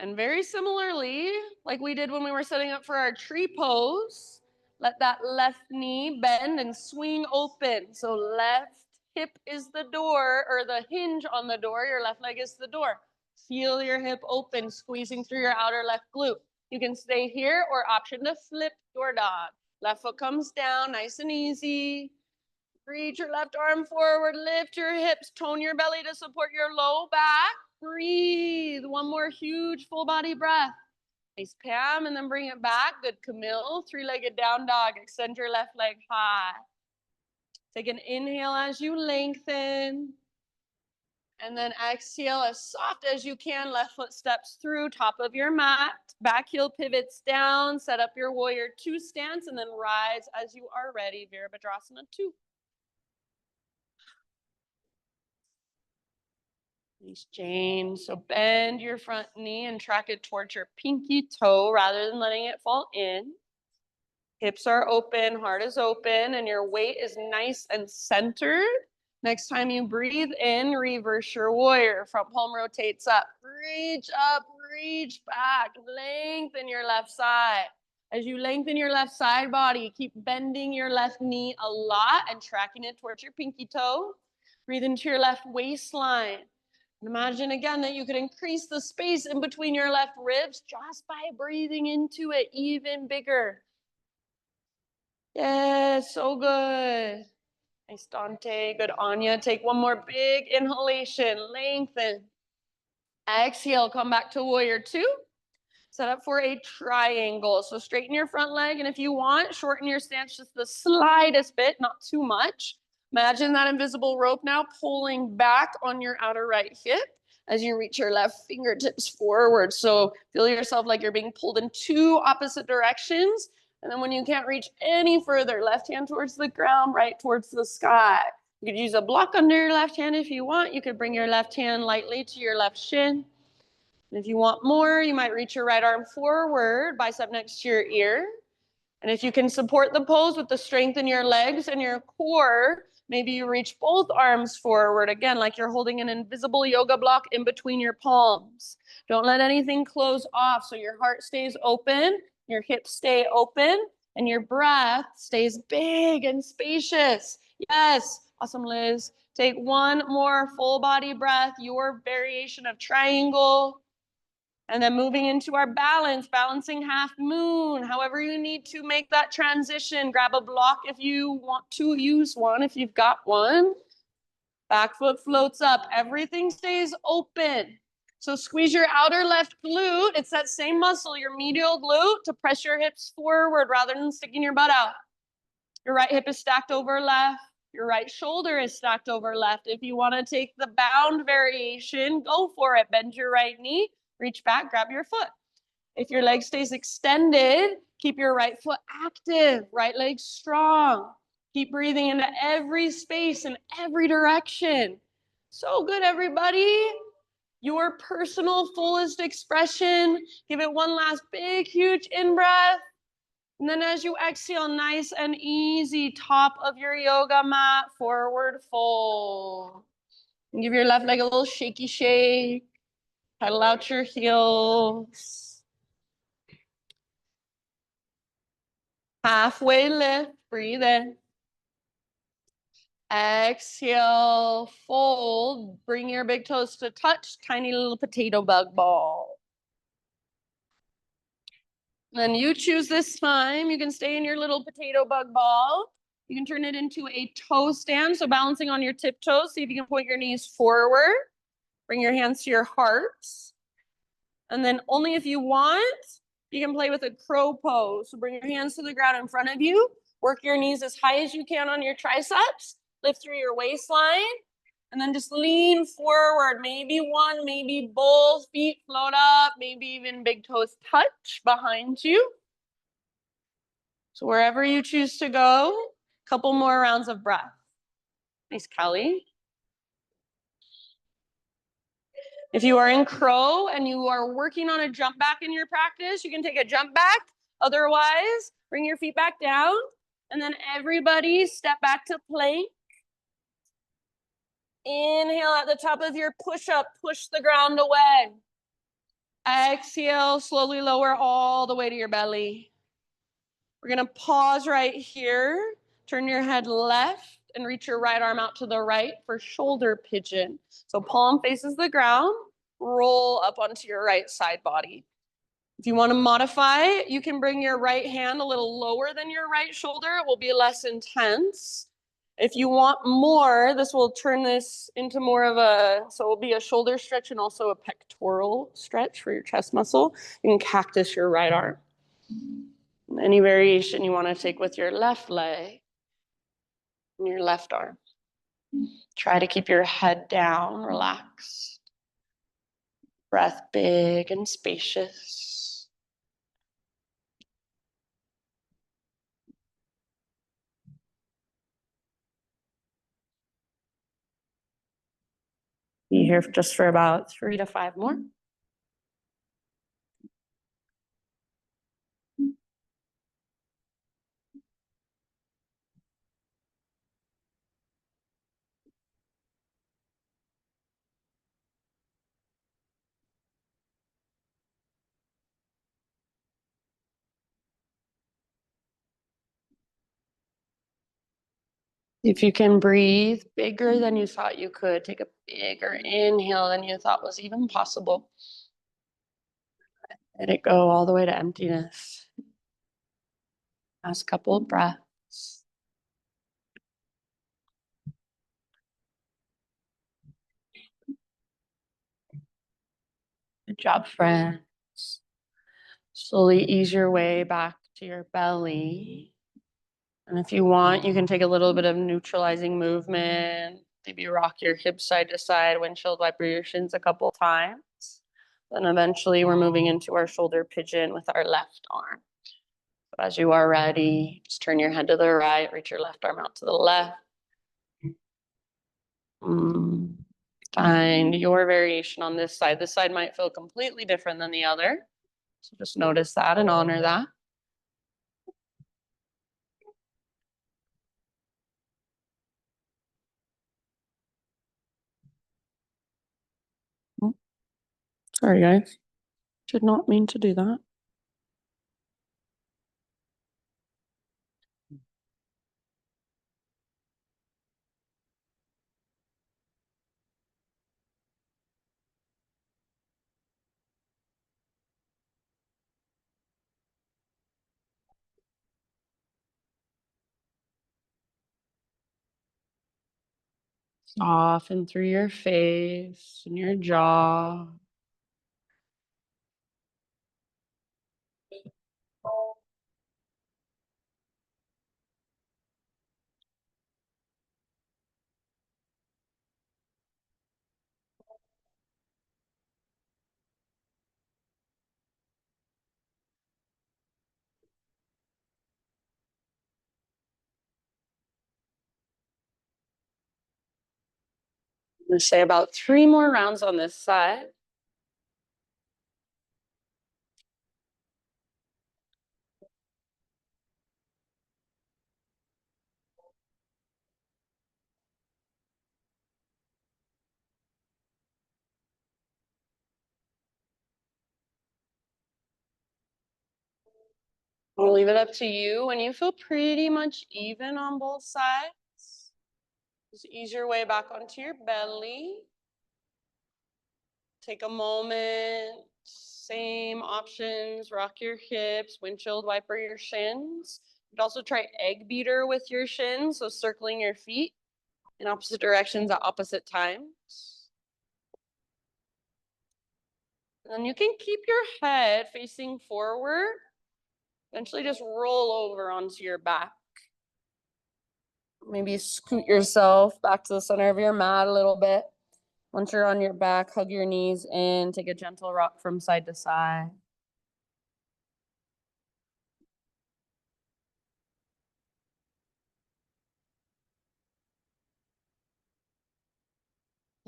And very similarly, like we did when we were setting up for our tree pose, let that left knee bend and swing open. So left hip is the door, or the hinge on the door. Your left leg is the door. Feel your hip open, squeezing through your outer left glute. You can stay here or option to flip your dog. Left foot comes down, nice and easy. Reach your left arm forward, lift your hips, tone your belly to support your low back. Breathe. One more huge full body breath. Nice Pam, and then bring it back. Good Camille. Three-legged down dog. Extend your left leg high. Take an inhale as you lengthen. And then exhale as soft as you can. Left foot steps through, top of your mat. Back heel pivots down. Set up your warrior two stance, and then rise as you are ready. Virabhadrasana 2. Nice, Jane. So bend your front knee and track it towards your pinky toe rather than letting it fall in. Hips are open, heart is open, and your weight is nice and centered. Next time you breathe in, reverse your warrior. Front palm rotates up. Reach up, reach back. Lengthen your left side. As you lengthen your left side body, keep bending your left knee a lot and tracking it towards your pinky toe. Breathe into your left waistline. Imagine again that you could increase the space in between your left ribs just by breathing into it even bigger. Yes, so good. Nice, Dante. Good, Anya. Take one more big inhalation. Lengthen. Exhale, come back to warrior 2. Set up for a triangle. So straighten your front leg, and if you want, shorten your stance just the slightest bit, not too much. Imagine that invisible rope now pulling back on your outer right hip as you reach your left fingertips forward. So feel yourself like you're being pulled in two opposite directions. And then when you can't reach any further, left hand towards the ground, right towards the sky. You could use a block under your left hand if you want. You could bring your left hand lightly to your left shin. And if you want more, you might reach your right arm forward, bicep next to your ear. And if you can support the pose with the strength in your legs and your core, maybe you reach both arms forward, again, like you're holding an invisible yoga block in between your palms. Don't let anything close off, so your heart stays open, your hips stay open, and your breath stays big and spacious. Yes, awesome, Liz. Take one more full body breath, your variation of triangle. And then moving into our balance, balancing half moon. However you need to make that transition. Grab a block if you want to use one, if you've got one. Back foot floats up. Everything stays open. So squeeze your outer left glute. It's that same muscle, your medial glute, to press your hips forward rather than sticking your butt out. Your right hip is stacked over left. Your right shoulder is stacked over left. If you want to take the bound variation, go for it. Bend your right knee. Reach back, grab your foot. If your leg stays extended, keep your right foot active, right leg strong. Keep breathing into every space in every direction. So good, everybody. Your personal fullest expression. Give it one last big, huge in-breath. And then as you exhale, nice and easy, top of your yoga mat, forward fold. And give your left leg a little shaky shake. Pedal out your heels. Halfway lift, breathe in. Exhale, fold. Bring your big toes to touch, tiny little potato bug ball. Then you choose this time. You can stay in your little potato bug ball. You can turn it into a toe stand, so balancing on your tiptoes. See if you can point your knees forward. Bring your hands to your hearts. And then only if you want, you can play with a crow pose. So bring your hands to the ground in front of you. Work your knees as high as you can on your triceps. Lift through your waistline. And then just lean forward. Maybe one, maybe both feet float up. Maybe even big toes touch behind you. So wherever you choose to go, couple more rounds of breath. Nice, Kelly. If you are in crow and you are working on a jump back in your practice, you can take a jump back. Otherwise, bring your feet back down. And then everybody step back to plank. Inhale at the top of your push-up, push the ground away. Exhale, slowly lower all the way to your belly. We're gonna pause right here. Turn your head left and reach your right arm out to the right for shoulder pigeon. So palm faces the ground, roll up onto your right side body. If you want to modify, you can bring your right hand a little lower than your right shoulder. It will be less intense. If you want more, this will turn this into more of so it will be a shoulder stretch and also a pectoral stretch for your chest muscle. You can cactus your right arm. Any variation you want to take with your left leg and your left arm. Try to keep your head down, relaxed. Breath big and spacious. Be here just for about 3 to 5 more. If you can breathe bigger than you thought you could, take a bigger inhale than you thought was even possible. Let it go all the way to emptiness. Last couple of breaths. Good job, friends. Slowly ease your way back to your belly. And if you want, you can take a little bit of neutralizing movement. Maybe rock your hips side to side, windshield wiper your shins a couple times. Then eventually we're moving into our shoulder pigeon with our left arm. So as you are ready, just turn your head to the right, reach your left arm out to the left. Find your variation on this side. This side might feel completely different than the other. So just notice that and honor that. Sorry, guys. Did not mean to do that. Soften through your face and your jaw. I'm going to say about 3 more rounds on this side. I'll leave it up to you. When you feel pretty much even on both sides, just ease your way back onto your belly. Take a moment, same options, rock your hips, windshield wiper your shins. You could also try egg beater with your shins, so circling your feet in opposite directions at opposite times. And then you can keep your head facing forward. Eventually just roll over onto your back. Maybe scoot yourself back to the center of your mat a little bit. Once you're on your back, hug your knees in, take a gentle rock from side to side.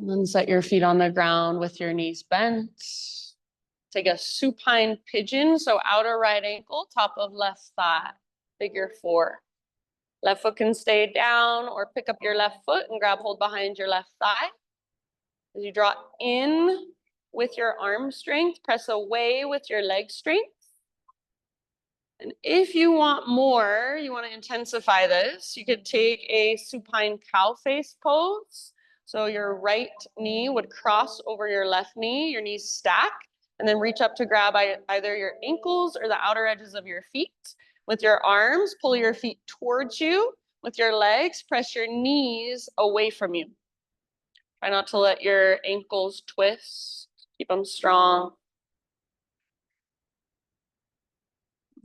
And then set your feet on the ground with your knees bent. Take a supine pigeon, so outer right ankle, top of left thigh, figure 4. Left foot can stay down or pick up your left foot and grab hold behind your left thigh. As you draw in with your arm strength, press away with your leg strength. And if you want more, you want to intensify this, you could take a supine cow face pose. So your right knee would cross over your left knee, your knees stack, and then reach up to grab either your ankles or the outer edges of your feet. With your arms, pull your feet towards you. With your legs, press your knees away from you. Try not to let your ankles twist. Keep them strong.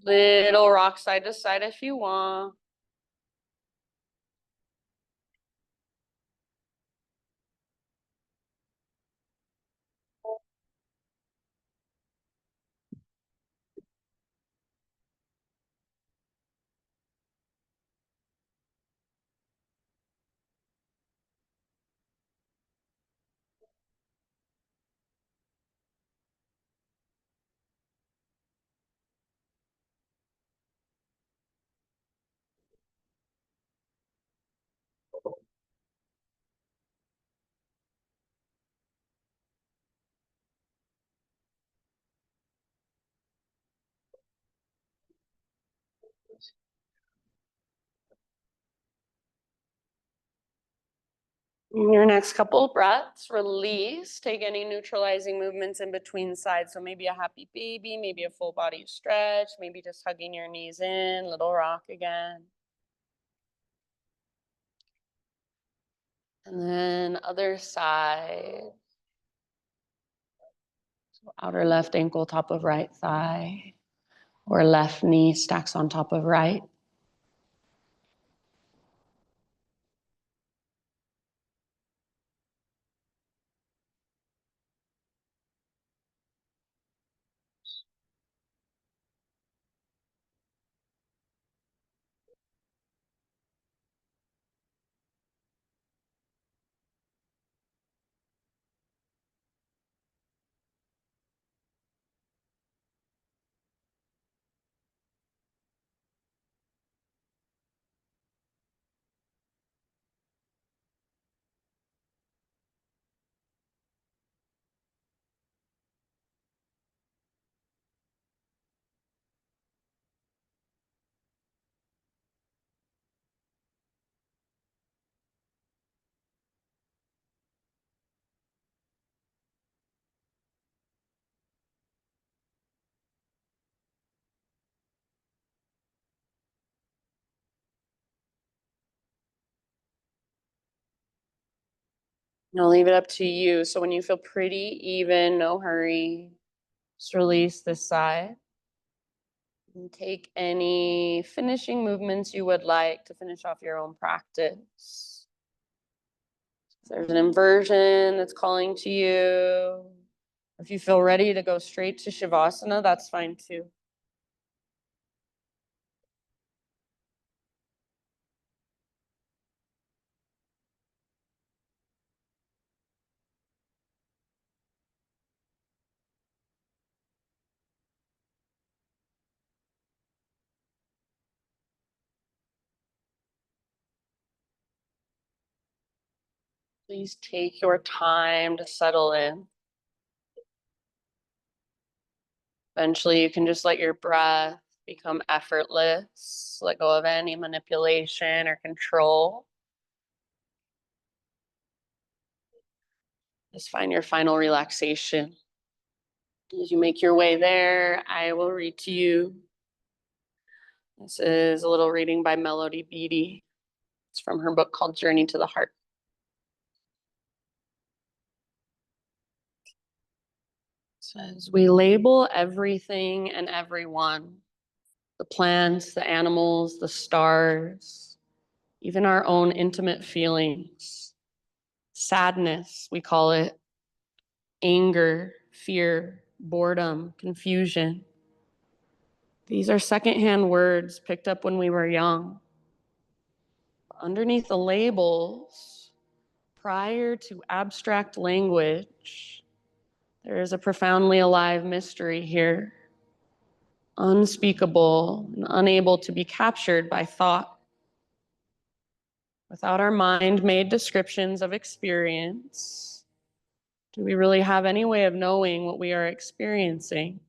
Little rock side to side if you want. In your next couple of breaths, release. Take any neutralizing movements in between sides. So maybe a happy baby, maybe a full body stretch, maybe just hugging your knees in, little rock again. And then other side. So outer left ankle, top of right thigh, or left knee stacks on top of right. And I'll leave it up to you. So when you feel pretty even, no hurry, just release this side. And take any finishing movements you would like to finish off your own practice. If there's an inversion that's calling to you, if you feel ready to go straight to Shavasana, that's fine too. Please take your time to settle in. Eventually, you can just let your breath become effortless, let go of any manipulation or control. Just find your final relaxation. As you make your way there, I will read to you. This is a little reading by Melody Beattie. It's from her book called Journey to the Heart. It says, we label everything and everyone, the plants, the animals, the stars, even our own intimate feelings. Sadness, we call it, anger, fear, boredom, confusion. These are secondhand words picked up when we were young. Underneath the labels, prior to abstract language, there is a profoundly alive mystery here, unspeakable and unable to be captured by thought. Without our mind-made descriptions of experience, do we really have any way of knowing what we are experiencing?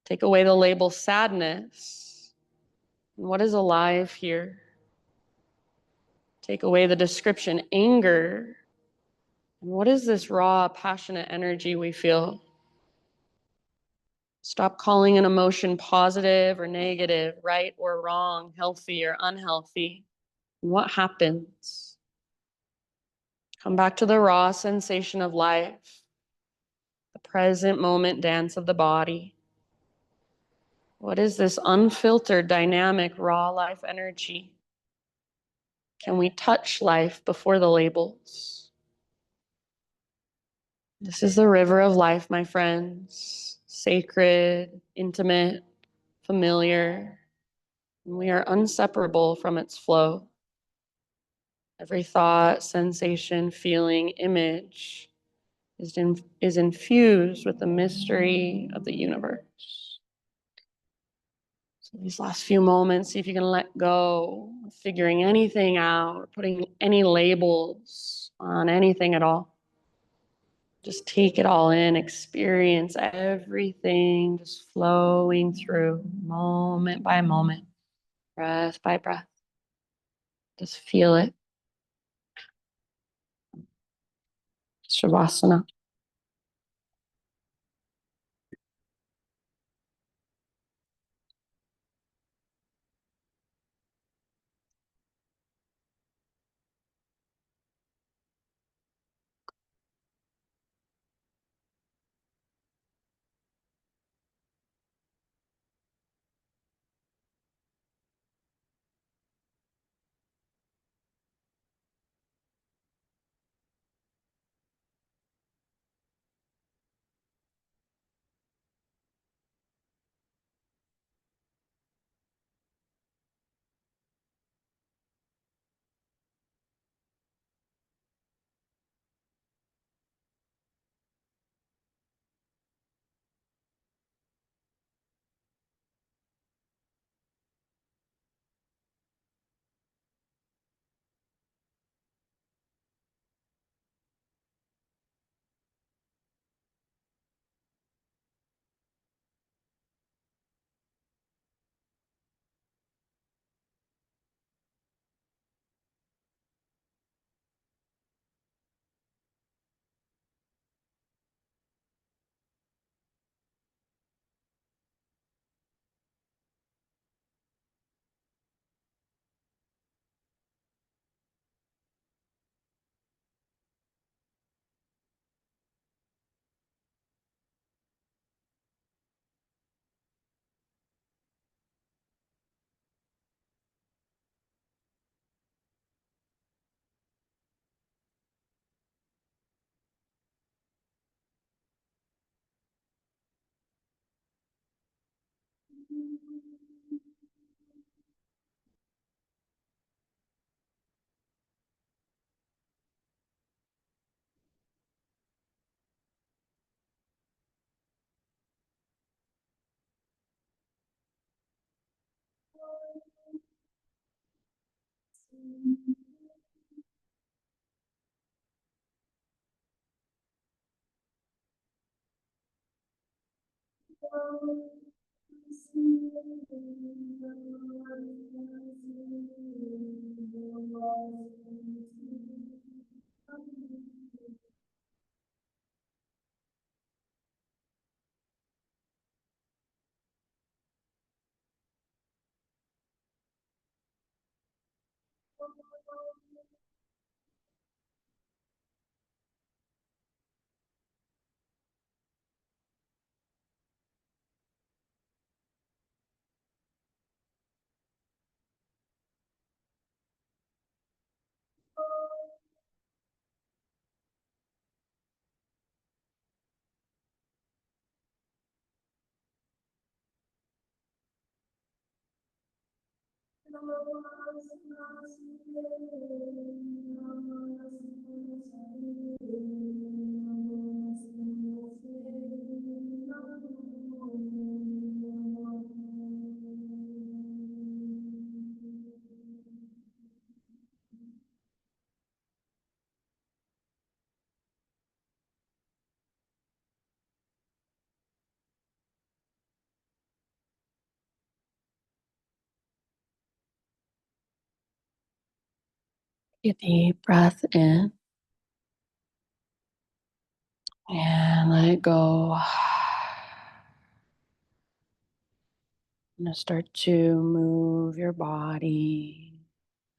Take away the label sadness, and what is alive here? Take away the description anger, and what is this raw, passionate energy we feel? Stop calling an emotion positive or negative, right or wrong, healthy or unhealthy. And what happens? Come back to the raw sensation of life, the present moment dance of the body. What is this unfiltered, dynamic, raw life energy? Can we touch life before the labels? This is the river of life, my friends. Sacred, intimate, familiar. And we are inseparable from its flow. Every thought, sensation, feeling, image is infused with the mystery of the universe. So these last few moments, see if you can let go of figuring anything out or putting any labels on anything at all. Just take it all in, experience everything just flowing through moment by moment, breath by breath. Just feel it. Shavasana. Take a deep breath in and let it go. I'm gonna start to move your body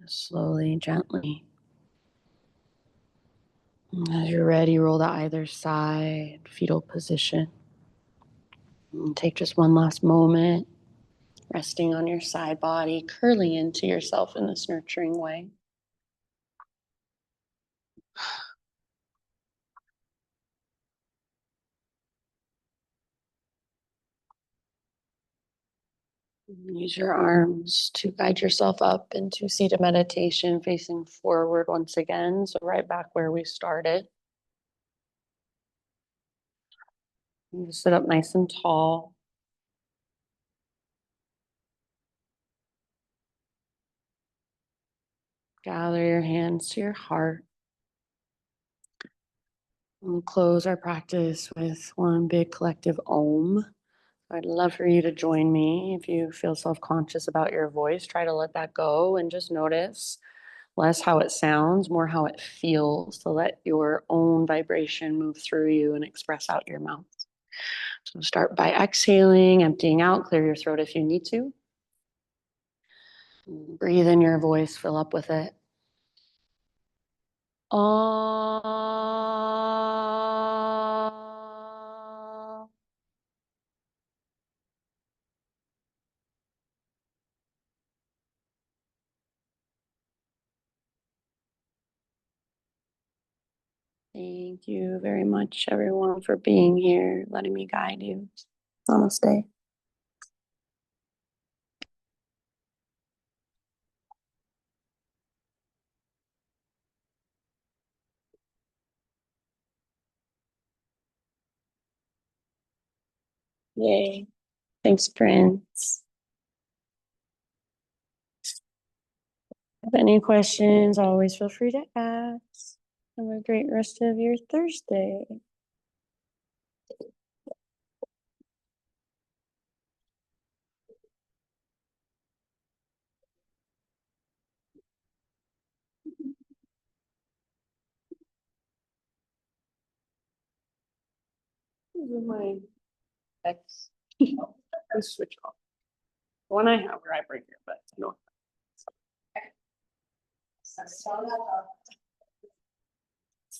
slowly, gently. As you're ready, roll to either side, fetal position. And take just one last moment, resting on your side body, curling into yourself in this nurturing way. Use your arms to guide yourself up into seated meditation, facing forward once again. So right back where we started. You sit up nice and tall. Gather your hands to your heart. We'll close our practice with one big collective Om. I'd love for you to join me. If you feel self-conscious about your voice, try to let that go and just notice less how it sounds, more how it feels. So let your own vibration move through you and express out your mouth. So start by exhaling, emptying out, clear your throat if you need to. Breathe in your voice, fill up with it. Ah. Thank you very much, everyone, for being here, letting me guide you. Namaste. Yay. Thanks, Prince. Have any questions, always feel free to ask. Have a great rest of your Thursday. These are my ex. I switch off. The one I have where I bring here, but I don't.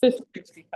It's 50.